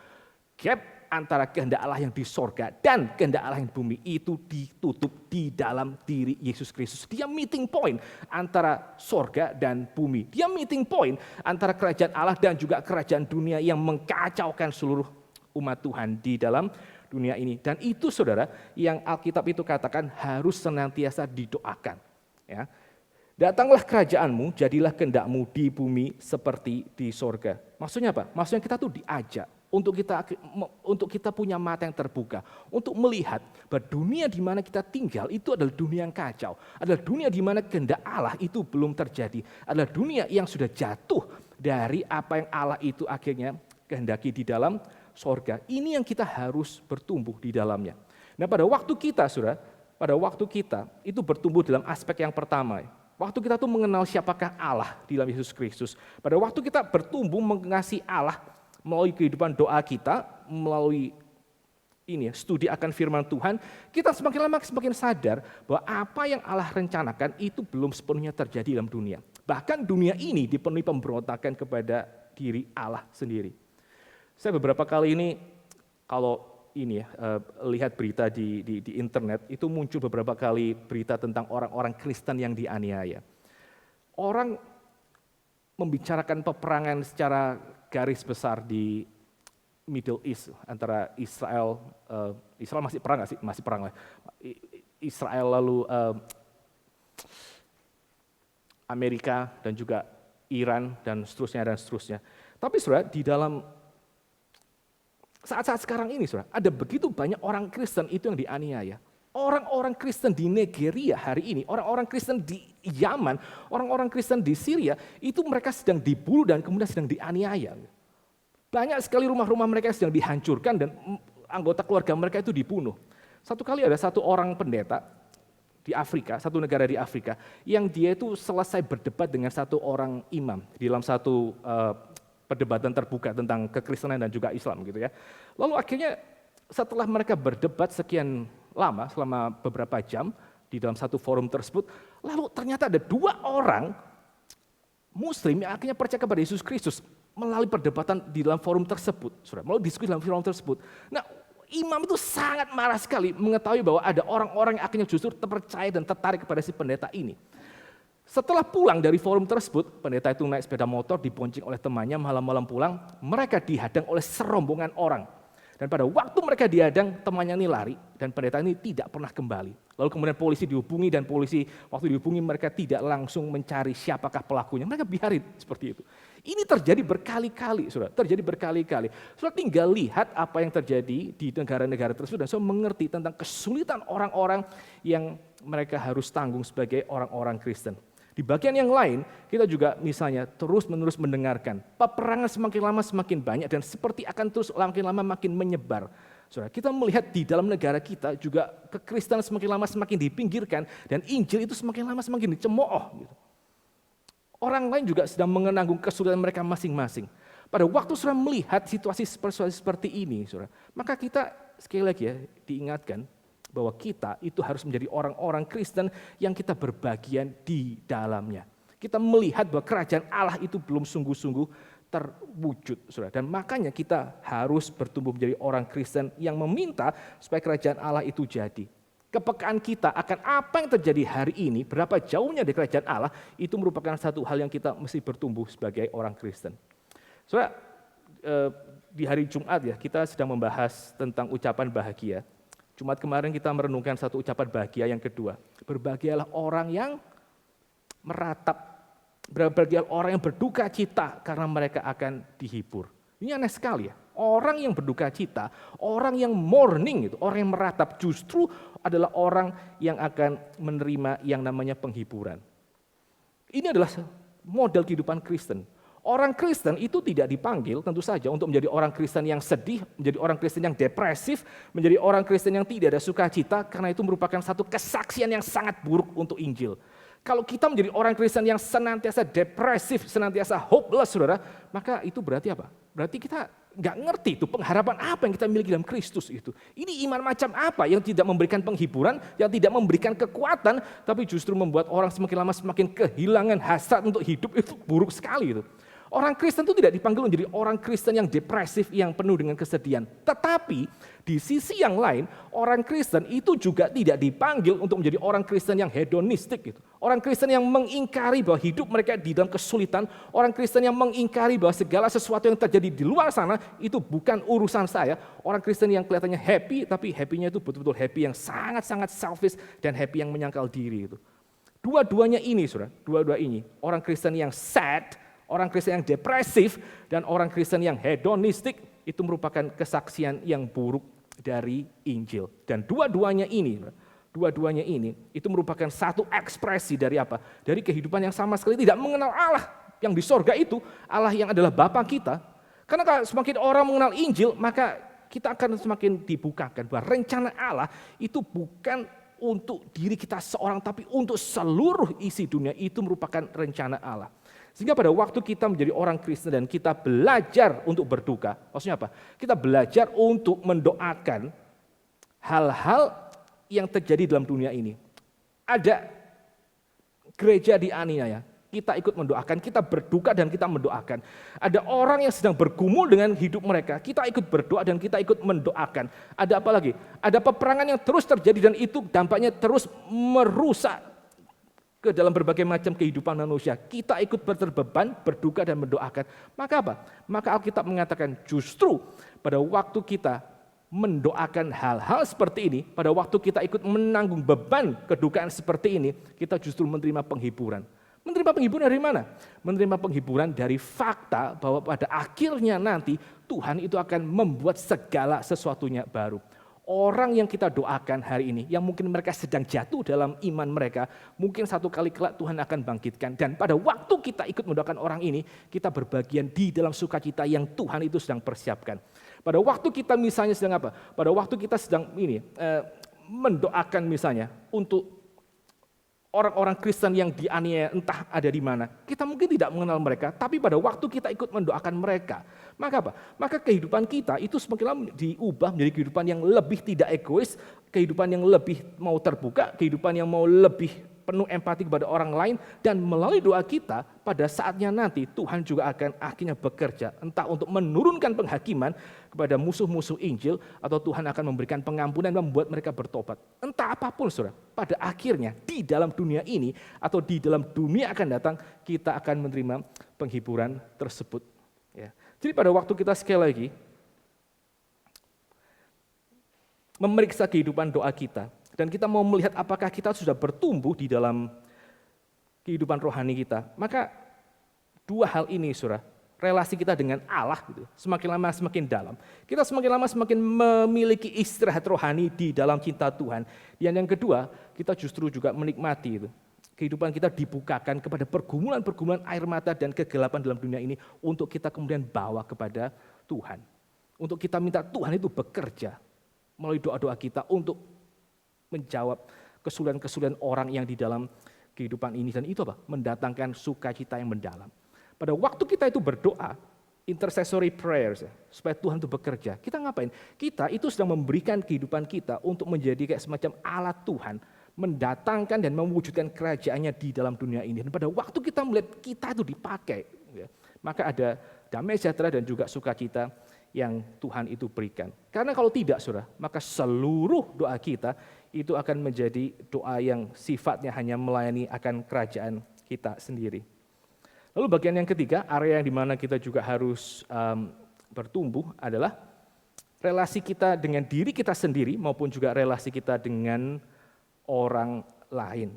Gap antara kehendak Allah yang di sorga dan kehendak Allah yang di bumi itu ditutup di dalam diri Yesus Kristus. Dia meeting point antara sorga dan bumi. Dia meeting point antara kerajaan Allah dan juga kerajaan dunia yang mengkacaukan seluruh umat Tuhan di dalam dunia ini. Dan itu saudara yang Alkitab itu katakan harus senantiasa didoakan. Ya. Datanglah kerajaanmu, jadilah kehendakmu di bumi seperti di sorga. Maksudnya apa? Maksudnya kita tuh diajak untuk kita punya mata yang terbuka, untuk melihat bahwa dunia di mana kita tinggal itu adalah dunia yang kacau, adalah dunia di mana kehendak Allah itu belum terjadi, adalah dunia yang sudah jatuh dari apa yang Allah itu akhirnya kehendaki di dalam sorga. Ini yang kita harus bertumbuh di dalamnya. Nah pada waktu kita, saudara, pada waktu kita itu bertumbuh dalam aspek yang pertama. Waktu kita tuh mengenal siapakah Allah di dalam Yesus Kristus. Pada waktu kita bertumbuh mengasihi Allah melalui kehidupan doa kita, melalui studi akan firman Tuhan, kita semakin lama semakin sadar bahwa apa yang Allah rencanakan itu belum sepenuhnya terjadi dalam dunia. Bahkan dunia ini dipenuhi pemberontakan kepada diri Allah sendiri. Saya beberapa kali ini kalau lihat berita di internet, itu muncul beberapa kali berita tentang orang-orang Kristen yang dianiaya. Orang membicarakan peperangan secara garis besar di Middle East antara Israel masih perang nggak sih? Masih perang lah. Israel lalu Amerika dan juga Iran dan seterusnya. Tapi saudara di dalam saat-saat sekarang ini saudara ada begitu banyak orang Kristen itu yang dianiaya. Orang-orang Kristen di Nigeria hari ini, orang-orang Kristen di Yaman, orang-orang Kristen di Syria, itu mereka sedang dibunuh dan kemudian sedang dianiaya. Banyak sekali rumah-rumah mereka sedang dihancurkan dan anggota keluarga mereka itu dibunuh. Satu kali ada satu orang pendeta, di Afrika, satu negara di Afrika, yang dia itu selesai berdebat dengan satu orang imam di dalam satu perdebatan terbuka tentang kekristenan dan juga Islam gitu ya. Lalu akhirnya setelah mereka berdebat sekian lama, selama beberapa jam di dalam satu forum tersebut, lalu ternyata ada 2 orang Muslim yang akhirnya percaya kepada Yesus Kristus melalui perdebatan di dalam forum tersebut, melalui diskusi dalam forum tersebut. Nah, imam itu sangat marah sekali mengetahui bahwa ada orang-orang yang akhirnya justru terpercaya dan tertarik kepada si pendeta ini. Setelah pulang dari forum tersebut, pendeta itu naik sepeda motor, dibonceng oleh temannya, malam-malam pulang, mereka dihadang oleh serombongan orang. Dan pada waktu mereka dihadang, temannya ini lari, dan pendeta ini tidak pernah kembali. Lalu kemudian polisi dihubungi, dan polisi waktu dihubungi mereka tidak langsung mencari siapakah pelakunya. Mereka biarin seperti itu. Ini terjadi berkali-kali, saudara. Terjadi berkali-kali. Saudara tinggal lihat apa yang terjadi di negara-negara tersebut, dan saudara mengerti tentang kesulitan orang-orang yang mereka harus tanggung sebagai orang-orang Kristen. Di bagian yang lain, kita juga misalnya terus-menerus mendengarkan peperangan semakin lama semakin banyak dan seperti akan terus makin lama makin menyebar. Saudara, kita melihat di dalam negara kita juga kekristenan semakin lama semakin dipinggirkan dan Injil itu semakin lama semakin dicemooh. Gitu. Orang lain juga sedang menanggung kesulitan mereka masing-masing. Pada waktu saudara melihat situasi seperti ini, saudara, maka kita sekali lagi ya diingatkan bahwa kita itu harus menjadi orang-orang Kristen yang kita berbagian di dalamnya. Kita melihat bahwa kerajaan Allah itu belum sungguh-sungguh terwujud, saudara. Dan makanya kita harus bertumbuh menjadi orang Kristen yang meminta supaya kerajaan Allah itu jadi. Kepekaan kita akan apa yang terjadi hari ini, berapa jauhnya dari kerajaan Allah, itu merupakan satu hal yang kita mesti bertumbuh sebagai orang Kristen. Saudara, di hari Jumat ya, kita sedang membahas tentang ucapan bahagia. Jumat kemarin kita merenungkan satu ucapan bahagia yang kedua. Berbahagialah orang yang meratap, berbahagialah orang yang berduka cita karena mereka akan dihibur. Ini aneh sekali ya. Orang yang berduka cita, orang yang mourning, gitu, orang yang meratap justru adalah orang yang akan menerima yang namanya penghiburan. Ini adalah model kehidupan Kristen. Orang Kristen itu tidak dipanggil tentu saja untuk menjadi orang Kristen yang sedih, menjadi orang Kristen yang depresif, menjadi orang Kristen yang tidak ada sukacita, karena itu merupakan satu kesaksian yang sangat buruk untuk Injil. Kalau kita menjadi orang Kristen yang senantiasa depresif, senantiasa hopeless, saudara, maka itu berarti apa? Berarti kita nggak ngerti itu pengharapan apa yang kita miliki dalam Kristus itu. Ini iman macam apa yang tidak memberikan penghiburan, yang tidak memberikan kekuatan, tapi justru membuat orang semakin lama semakin kehilangan hasrat untuk hidup, itu buruk sekali itu. Orang Kristen itu tidak dipanggil menjadi orang Kristen yang depresif, yang penuh dengan kesedihan. Tetapi di sisi yang lain, orang Kristen itu juga tidak dipanggil untuk menjadi orang Kristen yang hedonistik. Gitu. Orang Kristen yang mengingkari bahwa hidup mereka di dalam kesulitan. Orang Kristen yang mengingkari bahwa segala sesuatu yang terjadi di luar sana itu bukan urusan saya. Orang Kristen yang kelihatannya happy, tapi happy-nya itu betul-betul happy yang sangat-sangat selfish dan happy yang menyangkal diri. Itu. Dua-duanya ini, saudara, dua-dua ini. Orang Kristen yang sad, orang Kristen yang depresif, dan orang Kristen yang hedonistik, itu merupakan kesaksian yang buruk dari Injil. Dan dua-duanya ini itu merupakan satu ekspresi dari apa? Dari kehidupan yang sama sekali tidak mengenal Allah yang di sorga itu, Allah yang adalah Bapa kita. Karena kalau semakin orang mengenal Injil, maka kita akan semakin dibukakan bahwa rencana Allah itu bukan untuk diri kita seorang, tapi untuk seluruh isi dunia. Itu merupakan rencana Allah. Sehingga pada waktu kita menjadi orang Kristen dan kita belajar untuk berduka, maksudnya apa? Kita belajar untuk mendoakan hal-hal yang terjadi dalam dunia ini. Ada gereja dianiaya, kita ikut mendoakan, kita berduka dan kita mendoakan. Ada orang yang sedang bergumul dengan hidup mereka, kita ikut berdoa dan kita ikut mendoakan. Ada apa lagi? Ada peperangan yang terus terjadi dan itu dampaknya terus merusak ke dalam berbagai macam kehidupan manusia. Kita ikut berterbeban, berduka dan mendoakan. Maka apa? Maka Alkitab mengatakan justru pada waktu kita mendoakan hal-hal seperti ini, pada waktu kita ikut menanggung beban kedukaan seperti ini, kita justru menerima penghiburan. Menerima penghiburan dari mana? Menerima penghiburan dari fakta bahwa pada akhirnya nanti Tuhan itu akan membuat segala sesuatunya baru. Orang yang kita doakan hari ini, yang mungkin mereka sedang jatuh dalam iman mereka, mungkin satu kali kelak Tuhan akan bangkitkan. Dan pada waktu kita ikut mendoakan orang ini, kita berbagian di dalam sukacita yang Tuhan itu sedang persiapkan. Pada waktu kita misalnya sedang apa? Pada waktu kita sedang mendoakan misalnya untuk orang-orang Kristen yang dianiaya entah ada di mana. Kita mungkin tidak mengenal mereka, tapi pada waktu kita ikut mendoakan mereka, maka apa? Maka kehidupan kita itu semakin lama diubah menjadi kehidupan yang lebih tidak egois, kehidupan yang lebih mau terbuka, kehidupan yang mau lebih penuh empati kepada orang lain, dan melalui doa kita pada saatnya nanti Tuhan juga akan akhirnya bekerja, entah untuk menurunkan penghakiman kepada musuh-musuh Injil, atau Tuhan akan memberikan pengampunan dan membuat mereka bertobat. Entah apapun saudara, pada akhirnya di dalam dunia ini atau di dalam dunia akan datang, kita akan menerima penghiburan tersebut. Ya. Jadi pada waktu kita sekali lagi memeriksa kehidupan doa kita, dan kita mau melihat apakah kita sudah bertumbuh di dalam kehidupan rohani kita, maka dua hal ini saudara, relasi kita dengan Allah gitu, semakin lama semakin dalam. Kita semakin lama semakin memiliki istirahat rohani di dalam cinta Tuhan. Dan yang kedua, kita justru juga menikmati itu. Kehidupan kita dibukakan kepada pergumulan-pergumulan air mata dan kegelapan dalam dunia ini untuk kita kemudian bawa kepada Tuhan. Untuk kita minta Tuhan itu bekerja melalui doa-doa kita untuk menjawab kesulitan-kesulitan orang yang di dalam kehidupan ini. Dan itu apa? Mendatangkan sukacita yang mendalam. Pada waktu kita itu berdoa, intercessory prayers, supaya Tuhan itu bekerja. Kita ngapain? Kita itu sedang memberikan kehidupan kita untuk menjadi kayak semacam alat Tuhan, mendatangkan dan mewujudkan kerajaannya di dalam dunia ini. Dan pada waktu kita melihat kita itu dipakai, ya, maka ada damai sejahtera dan juga sukacita yang Tuhan itu berikan. Karena kalau tidak, saudara, maka seluruh doa kita itu akan menjadi doa yang sifatnya hanya melayani akan kerajaan kita sendiri. Lalu bagian yang ketiga, area yang dimana kita juga harus bertumbuh adalah relasi kita dengan diri kita sendiri maupun juga relasi kita dengan orang lain.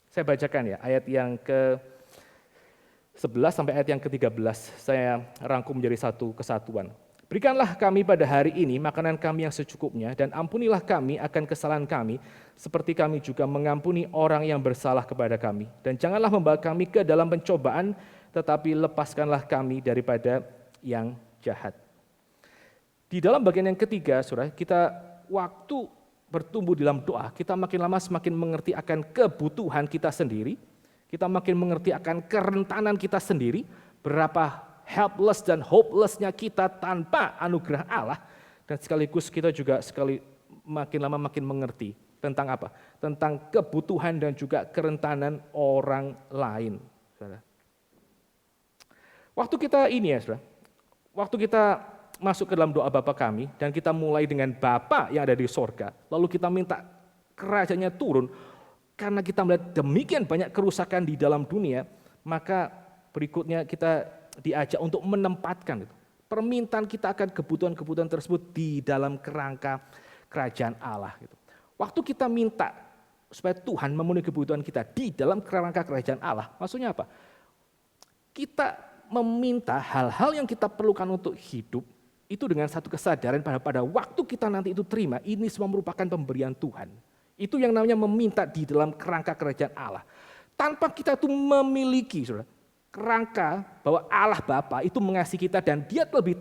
Saya bacakan ya, ayat yang ke-11 sampai ayat yang ke-13, saya rangkum menjadi satu kesatuan. Berikanlah kami pada hari ini makanan kami yang secukupnya, dan ampunilah kami akan kesalahan kami, seperti kami juga mengampuni orang yang bersalah kepada kami. Dan janganlah membawa kami ke dalam pencobaan, tetapi lepaskanlah kami daripada yang jahat. Di dalam bagian yang ketiga, saudara, kita waktu bertumbuh dalam doa, kita makin lama semakin mengerti akan kebutuhan kita sendiri, kita makin mengerti akan kerentanan kita sendiri, berapa helpless dan hopelessnya kita tanpa anugerah Allah, dan sekaligus kita juga makin lama makin mengerti tentang apa? Tentang kebutuhan dan juga kerentanan orang lain. Saudara. Waktu kita ini ya saudara, waktu kita masuk ke dalam doa Bapa kami, dan kita mulai dengan Bapa yang ada di sorga, lalu kita minta kerajaannya turun, karena kita melihat demikian banyak kerusakan di dalam dunia, maka berikutnya kita diajak untuk menempatkan itu. Permintaan kita akan kebutuhan-kebutuhan tersebut di dalam kerangka kerajaan Allah. Gitu. Waktu kita minta supaya Tuhan memenuhi kebutuhan kita di dalam kerangka kerajaan Allah, maksudnya apa? Kita meminta hal-hal yang kita perlukan untuk hidup, itu dengan satu kesadaran pada waktu kita nanti itu terima, ini semua merupakan pemberian Tuhan. Itu yang namanya meminta di dalam kerangka kerajaan Allah. Tanpa kita itu memiliki, saudara, kerangka bahwa Allah Bapa itu mengasihi kita dan Dia lebih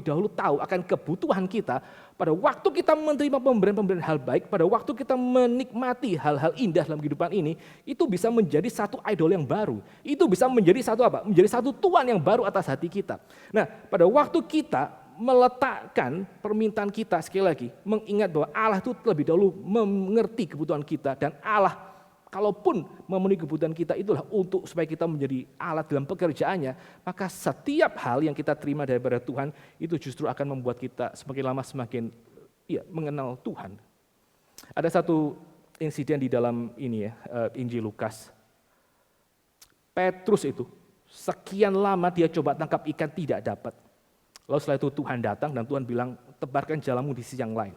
dahulu tahu akan kebutuhan kita. Pada waktu kita menerima pemberian-pemberian hal baik, pada waktu kita menikmati hal-hal indah dalam kehidupan ini, itu bisa menjadi satu idol yang baru. Itu bisa menjadi satu apa? Menjadi satu Tuhan yang baru atas hati kita. Nah, pada waktu kita meletakkan permintaan kita, sekali lagi mengingat bahwa Allah itu lebih dahulu mengerti kebutuhan kita, dan Allah kalaupun memenuhi kebutuhan kita itulah untuk supaya kita menjadi alat dalam pekerjaannya, maka setiap hal yang kita terima daripada Tuhan itu justru akan membuat kita semakin lama semakin mengenal Tuhan. Ada satu insiden di dalam ini ya, Injil Lukas. Petrus itu sekian lama dia coba tangkap ikan tidak dapat. Lalu setelah itu Tuhan datang dan Tuhan bilang, tebarkan jalamu di sisi yang lain.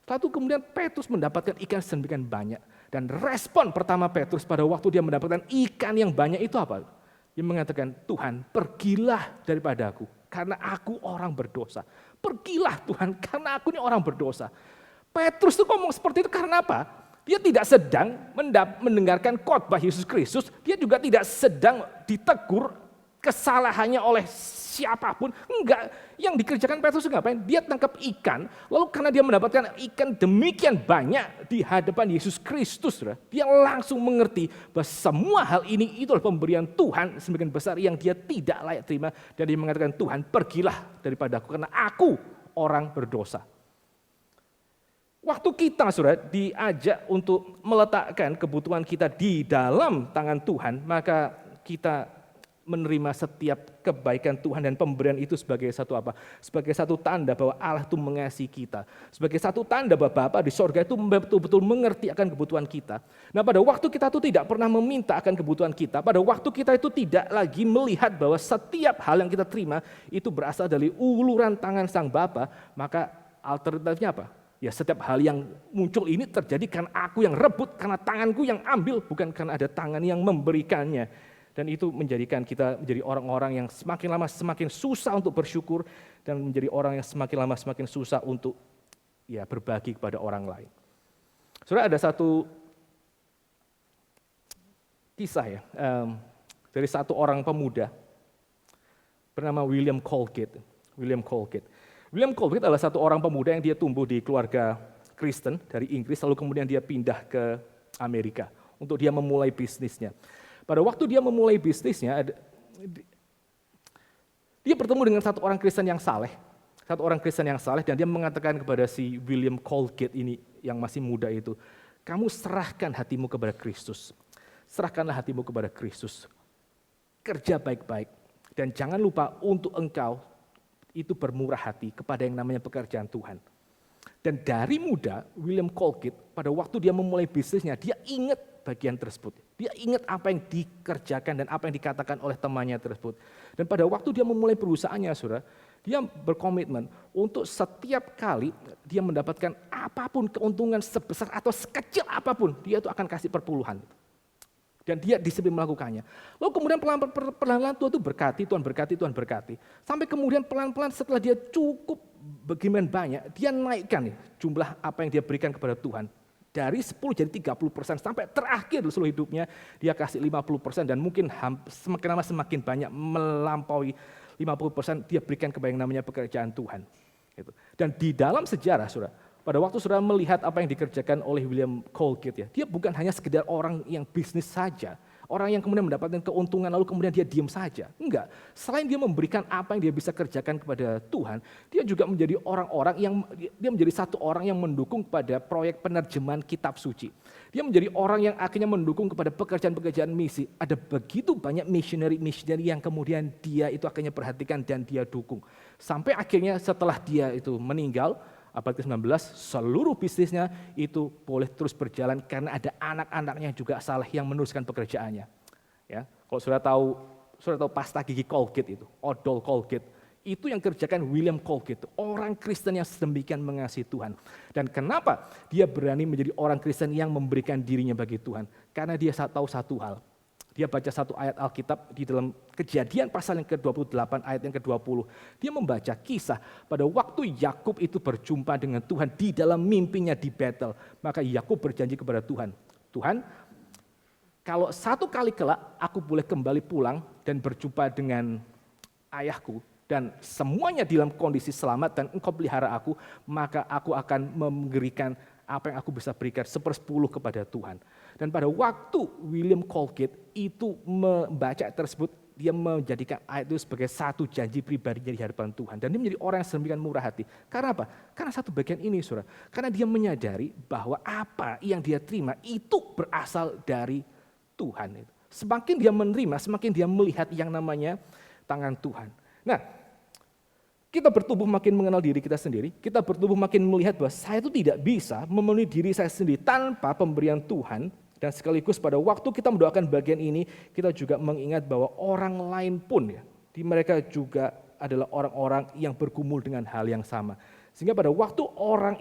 Setelah itu kemudian Petrus mendapatkan ikan sedemikian banyak. Dan respon pertama Petrus pada waktu dia mendapatkan ikan yang banyak itu apa? Dia mengatakan, Tuhan pergilah daripada aku, karena aku orang berdosa. Pergilah Tuhan, karena aku ini orang berdosa. Petrus itu ngomong seperti itu karena apa? Dia tidak sedang mendengarkan khotbah Yesus Kristus, dia juga tidak sedang ditegur kesalahannya oleh siapapun. Enggak, yang dikerjakan Petrus ngapain? Dia tangkap ikan, lalu karena dia mendapatkan ikan demikian banyak di hadapan Yesus Kristus, dia langsung mengerti bahwa semua hal ini itu adalah pemberian Tuhan semakin besar yang dia tidak layak terima. Dan dia mengatakan, Tuhan pergilah daripadaku karena aku orang berdosa. Waktu kita saudara diajak untuk meletakkan kebutuhan kita di dalam tangan Tuhan, maka kita menerima setiap kebaikan Tuhan dan pemberian itu sebagai satu apa? Sebagai satu tanda bahwa Allah itu mengasihi kita. Sebagai satu tanda bahwa Bapa di sorga itu betul-betul mengerti akan kebutuhan kita. Nah, pada waktu kita itu tidak pernah meminta akan kebutuhan kita, pada waktu kita itu tidak lagi melihat bahwa setiap hal yang kita terima itu berasal dari uluran tangan Sang Bapa, maka alternatifnya apa? Ya, setiap hal yang muncul ini terjadi karena aku yang rebut, karena tanganku yang ambil, bukan karena ada tangan yang memberikannya. Dan itu menjadikan kita menjadi orang-orang yang semakin lama semakin susah untuk bersyukur, dan menjadi orang yang semakin lama semakin susah untuk ya berbagi kepada orang lain. Saudara, ada satu kisah ya, dari satu orang pemuda bernama William Colgate. William Colgate adalah satu orang pemuda yang dia tumbuh di keluarga Kristen dari Inggris, lalu kemudian dia pindah ke Amerika untuk dia memulai bisnisnya. Pada waktu dia memulai bisnisnya, dia bertemu dengan satu orang Kristen yang saleh, dan dia mengatakan kepada si William Colgate ini yang masih muda itu, kamu serahkan hatimu kepada Kristus, serahkanlah hatimu kepada Kristus, kerja baik-baik, dan jangan lupa untuk engkau itu bermurah hati kepada yang namanya pekerjaan Tuhan. Dan dari muda, William Colgate pada waktu dia memulai bisnisnya, dia ingat bagian tersebut. Dia ingat apa yang dikerjakan dan apa yang dikatakan oleh temannya tersebut. Dan pada waktu dia memulai perusahaannya, saudara, dia berkomitmen untuk setiap kali dia mendapatkan apapun keuntungan sebesar atau sekecil apapun, dia itu akan kasih perpuluhan. Dan dia disiplin melakukannya. Lalu kemudian pelan-pelan Tuhan itu Tuhan berkati. Sampai kemudian pelan-pelan setelah dia cukup bagaimana banyak, dia naikkan jumlah apa yang dia berikan kepada Tuhan. Dari 10 jadi 30%, sampai terakhir seluruh hidupnya dia kasih 50%, dan mungkin semakin lama semakin banyak melampaui 50% dia berikan kepada yang namanya pekerjaan Tuhan. Dan di dalam sejarah, saudara, pada waktu saudara melihat apa yang dikerjakan oleh William Colgate, dia bukan hanya sekedar orang yang bisnis saja, orang yang kemudian mendapatkan keuntungan lalu kemudian dia diam saja. Enggak, selain dia memberikan apa yang dia bisa kerjakan kepada Tuhan, dia juga menjadi dia menjadi satu orang yang mendukung kepada proyek penerjemahan kitab suci. Dia menjadi orang yang akhirnya mendukung kepada pekerjaan-pekerjaan misi. Ada begitu banyak missionary yang kemudian dia itu akhirnya perhatikan dan dia dukung. Sampai akhirnya setelah dia itu meninggal, abad ke-19, seluruh bisnisnya itu boleh terus berjalan karena ada anak-anaknya juga saleh yang meneruskan pekerjaannya. Ya, kalau saudara tahu pasta gigi Colgate itu, odol Colgate, itu yang kerjakan William Colgate, orang Kristen yang sedemikian mengasihi Tuhan. Dan kenapa dia berani menjadi orang Kristen yang memberikan dirinya bagi Tuhan? Karena dia tahu satu hal. Dia baca satu ayat Alkitab di dalam Kejadian pasal yang ke-28 ayat yang ke-20. Dia membaca kisah pada waktu Yakub itu berjumpa dengan Tuhan di dalam mimpinya di Betel. Maka Yakub berjanji kepada Tuhan, Tuhan, kalau satu kali kelak aku boleh kembali pulang dan berjumpa dengan ayahku, dan semuanya dalam kondisi selamat dan engkau pelihara aku, maka aku akan memberikan apa yang aku bisa berikan 1/10 kepada Tuhan. Dan pada waktu William Colgate itu membaca tersebut, dia menjadikan ayat itu sebagai satu janji pribadinya di hadapan Tuhan. Dan dia menjadi orang yang sedemikian murah hati. Karena apa? Karena satu bagian ini, saudara. Karena dia menyadari bahwa apa yang dia terima itu berasal dari Tuhan. Semakin dia menerima, semakin dia melihat yang namanya tangan Tuhan. Nah, kita bertumbuh makin mengenal diri kita sendiri, kita bertumbuh makin melihat bahwa saya itu tidak bisa memenuhi diri saya sendiri tanpa pemberian Tuhan, dan sekaligus pada waktu kita mendoakan bagian ini, kita juga mengingat bahwa orang lain pun di mereka juga adalah orang-orang yang bergumul dengan hal yang sama. Sehingga pada waktu orang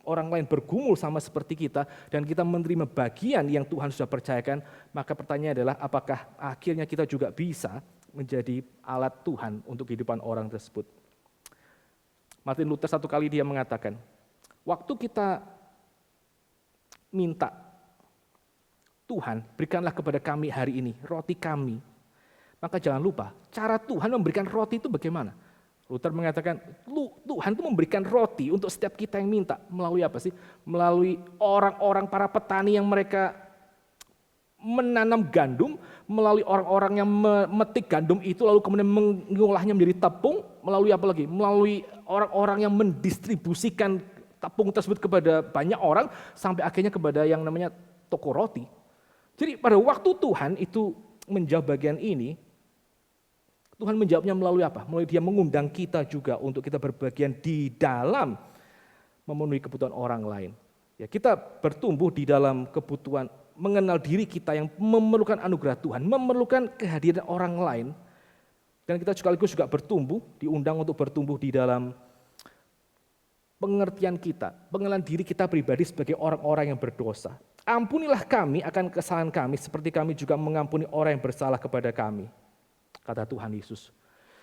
lain bergumul sama seperti kita, dan kita menerima bagian yang Tuhan sudah percayakan, maka pertanyaannya adalah apakah akhirnya kita juga bisa menjadi alat Tuhan untuk kehidupan orang tersebut. Martin Luther satu kali dia mengatakan, waktu kita minta, Tuhan berikanlah kepada kami hari ini roti kami, maka jangan lupa cara Tuhan memberikan roti itu bagaimana. Luther mengatakan Tuhan itu memberikan roti untuk setiap kita yang minta. Melalui apa sih? Melalui orang-orang para petani yang mereka menanam gandum, melalui orang-orang yang memetik gandum itu lalu kemudian mengolahnya menjadi tepung, melalui apa lagi? Melalui orang-orang yang mendistribusikan tepung tersebut kepada banyak orang sampai akhirnya kepada yang namanya toko roti. Jadi pada waktu Tuhan itu menjawab bagian ini, Tuhan menjawabnya melalui apa? Melalui Dia mengundang kita juga untuk kita berbagian di dalam memenuhi kebutuhan orang lain. Ya, kita bertumbuh di dalam kebutuhan, mengenal diri kita yang memerlukan anugerah Tuhan, memerlukan kehadiran orang lain. Dan kita sekaligus juga bertumbuh, diundang untuk bertumbuh di dalam pengertian kita, pengenalan diri kita pribadi sebagai orang-orang yang berdosa. Ampunilah kami akan kesalahan kami seperti kami juga mengampuni orang yang bersalah kepada kami. Kata Tuhan Yesus.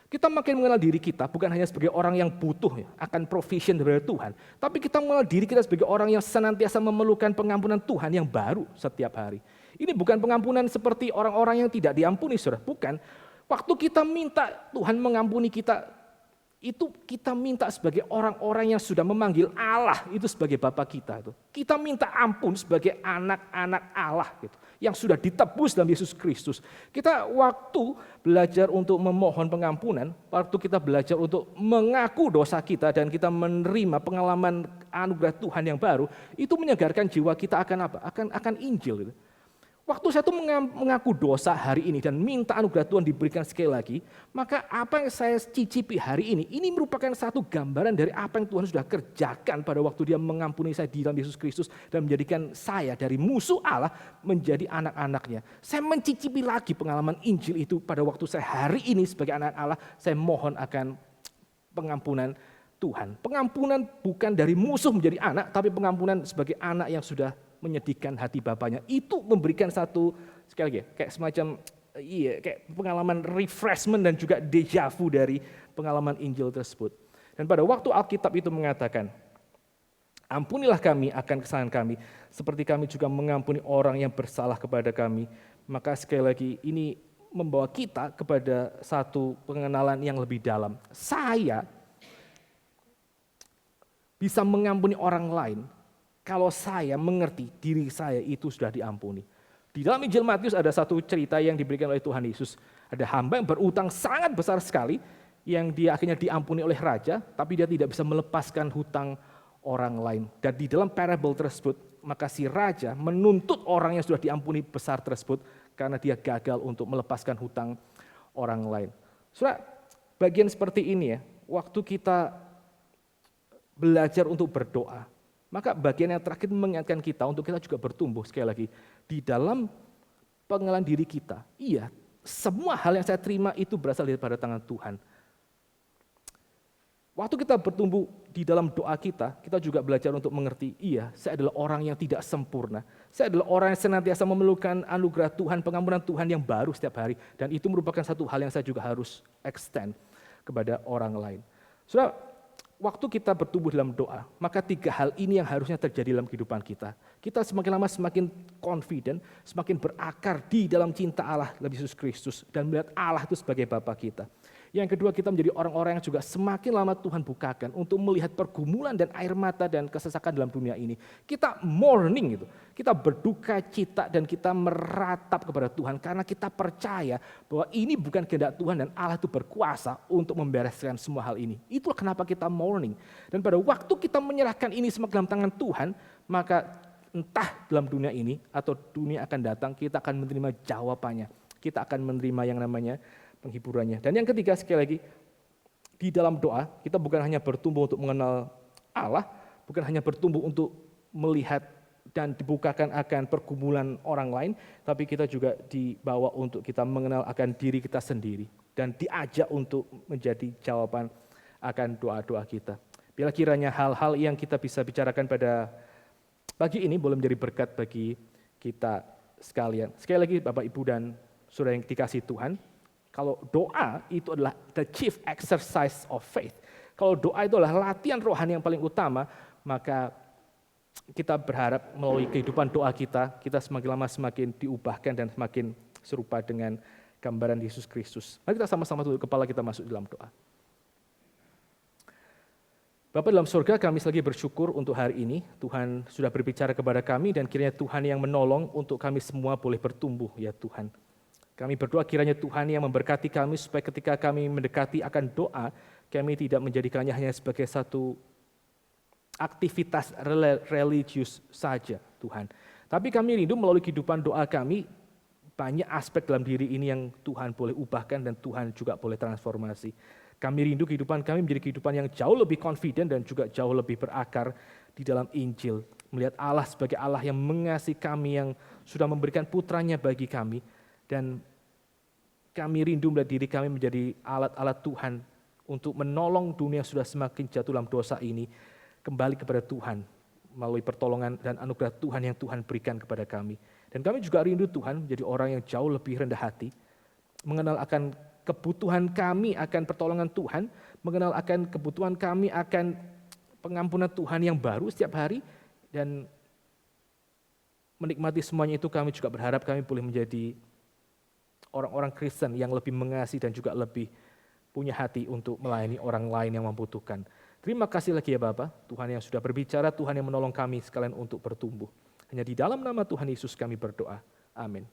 Kita makin mengenal diri kita bukan hanya sebagai orang yang butuh akan provision dari Tuhan. Tapi kita mengenal diri kita sebagai orang yang senantiasa memerlukan pengampunan Tuhan yang baru setiap hari. Ini bukan pengampunan seperti orang-orang yang tidak diampuni, saudara. Bukan. Waktu kita minta Tuhan mengampuni kita, itu kita minta sebagai orang-orang yang sudah memanggil Allah itu sebagai Bapa kita. Kita minta ampun sebagai anak-anak Allah gitu, yang sudah ditebus dalam Yesus Kristus. Kita waktu belajar untuk memohon pengampunan, waktu kita belajar untuk mengaku dosa kita dan kita menerima pengalaman anugerah Tuhan yang baru, itu menyegarkan jiwa kita akan apa? Akan Injil gitu. Waktu saya tuh mengaku dosa hari ini dan minta anugerah Tuhan diberikan sekali lagi, maka apa yang saya cicipi hari ini merupakan satu gambaran dari apa yang Tuhan sudah kerjakan pada waktu Dia mengampuni saya di dalam Yesus Kristus dan menjadikan saya dari musuh Allah menjadi anak-anaknya. Saya mencicipi lagi pengalaman Injil itu pada waktu saya hari ini sebagai anak Allah, saya mohon akan pengampunan Tuhan. Pengampunan bukan dari musuh menjadi anak, tapi pengampunan sebagai anak yang sudah menyedihkan hati bapaknya. Itu memberikan satu, sekali lagi, kayak semacam kayak pengalaman refreshment dan juga deja vu dari pengalaman Injil tersebut. Dan pada waktu Alkitab itu mengatakan, ampunilah kami akan kesalahan kami, seperti kami juga mengampuni orang yang bersalah kepada kami. Maka sekali lagi ini membawa kita kepada satu pengenalan yang lebih dalam. Saya bisa mengampuni orang lain kalau saya mengerti diri saya itu sudah diampuni. Di dalam Injil Matius ada satu cerita yang diberikan oleh Tuhan Yesus. Ada hamba yang berutang sangat besar sekali, yang dia akhirnya diampuni oleh raja, tapi dia tidak bisa melepaskan hutang orang lain. Dan di dalam parable tersebut, maka si raja menuntut orang yang sudah diampuni besar tersebut, karena dia gagal untuk melepaskan hutang orang lain. Saudara, bagian seperti ini ya, waktu kita belajar untuk berdoa, maka bagian yang terakhir mengingatkan kita untuk kita juga bertumbuh sekali lagi di dalam pengenalan diri kita. Iya, semua hal yang saya terima itu berasal daripada tangan Tuhan. Waktu kita bertumbuh di dalam doa kita juga belajar untuk mengerti, iya, saya adalah orang yang tidak sempurna. Saya adalah orang yang senantiasa memerlukan anugerah Tuhan, pengampunan Tuhan yang baru setiap hari. Dan itu merupakan satu hal yang saya juga harus extend kepada orang lain. Saudara, waktu kita bertumbuh dalam doa, maka 3 hal ini yang harusnya terjadi dalam kehidupan kita. Kita semakin lama semakin confident, semakin berakar di dalam cinta Allah dalam Yesus Kristus dan melihat Allah itu sebagai Bapa kita. Yang kedua, kita menjadi orang-orang yang juga semakin lama Tuhan bukakan untuk melihat pergumulan dan air mata dan kesesakan dalam dunia ini. Kita mourning gitu, kita berduka cita dan kita meratap kepada Tuhan karena kita percaya bahwa ini bukan kehendak Tuhan dan Allah itu berkuasa untuk membereskan semua hal ini. Itulah kenapa kita mourning. Dan pada waktu kita menyerahkan ini semua dalam tangan Tuhan, maka entah dalam dunia ini atau dunia akan datang, kita akan menerima jawabannya. Kita akan menerima yang namanya penghiburannya. Dan yang ketiga, sekali lagi, di dalam doa kita bukan hanya bertumbuh untuk mengenal Allah, bukan hanya bertumbuh untuk melihat dan dibukakan akan pergumulan orang lain, tapi kita juga dibawa untuk kita mengenal akan diri kita sendiri dan diajak untuk menjadi jawaban akan doa-doa kita. Bila kiranya hal-hal yang kita bisa bicarakan pada pagi ini boleh menjadi berkat bagi kita sekalian. Sekali lagi Bapak, Ibu, dan Saudara yang dikasihi Tuhan, kalau doa itu adalah the chief exercise of faith. Kalau doa itu adalah latihan rohani yang paling utama, maka kita berharap melalui kehidupan doa kita semakin lama semakin diubahkan dan semakin serupa dengan gambaran Yesus Kristus. Mari kita sama-sama tunduk kepala, kita masuk dalam doa. Bapa dalam surga, kami lagi bersyukur untuk hari ini. Tuhan sudah berbicara kepada kami dan kiranya Tuhan yang menolong untuk kami semua boleh bertumbuh ya Tuhan. Kami berdoa kiranya Tuhan yang memberkati kami supaya ketika kami mendekati akan doa, kami tidak menjadikannya hanya sebagai satu aktivitas religius saja Tuhan. Tapi kami rindu melalui kehidupan doa kami, banyak aspek dalam diri ini yang Tuhan boleh ubahkan dan Tuhan juga boleh transformasi. Kami rindu kehidupan kami menjadi kehidupan yang jauh lebih confident dan juga jauh lebih berakar di dalam Injil. Melihat Allah sebagai Allah yang mengasihi kami, yang sudah memberikan putranya bagi kami. Dan kami rindu melihat diri kami menjadi alat-alat Tuhan untuk menolong dunia yang sudah semakin jatuh dalam dosa ini kembali kepada Tuhan melalui pertolongan dan anugerah Tuhan yang Tuhan berikan kepada kami. Dan kami juga rindu Tuhan menjadi orang yang jauh lebih rendah hati, mengenal akan kebutuhan kami akan pertolongan Tuhan, mengenal akan kebutuhan kami akan pengampunan Tuhan yang baru setiap hari, dan menikmati semuanya itu kami juga berharap kami boleh menjadi orang-orang Kristen yang lebih mengasihi dan juga lebih punya hati untuk melayani orang lain yang membutuhkan. Terima kasih lagi ya Bapa, Tuhan yang sudah berbicara, Tuhan yang menolong kami sekalian untuk bertumbuh. Hanya di dalam nama Tuhan Yesus kami berdoa. Amin.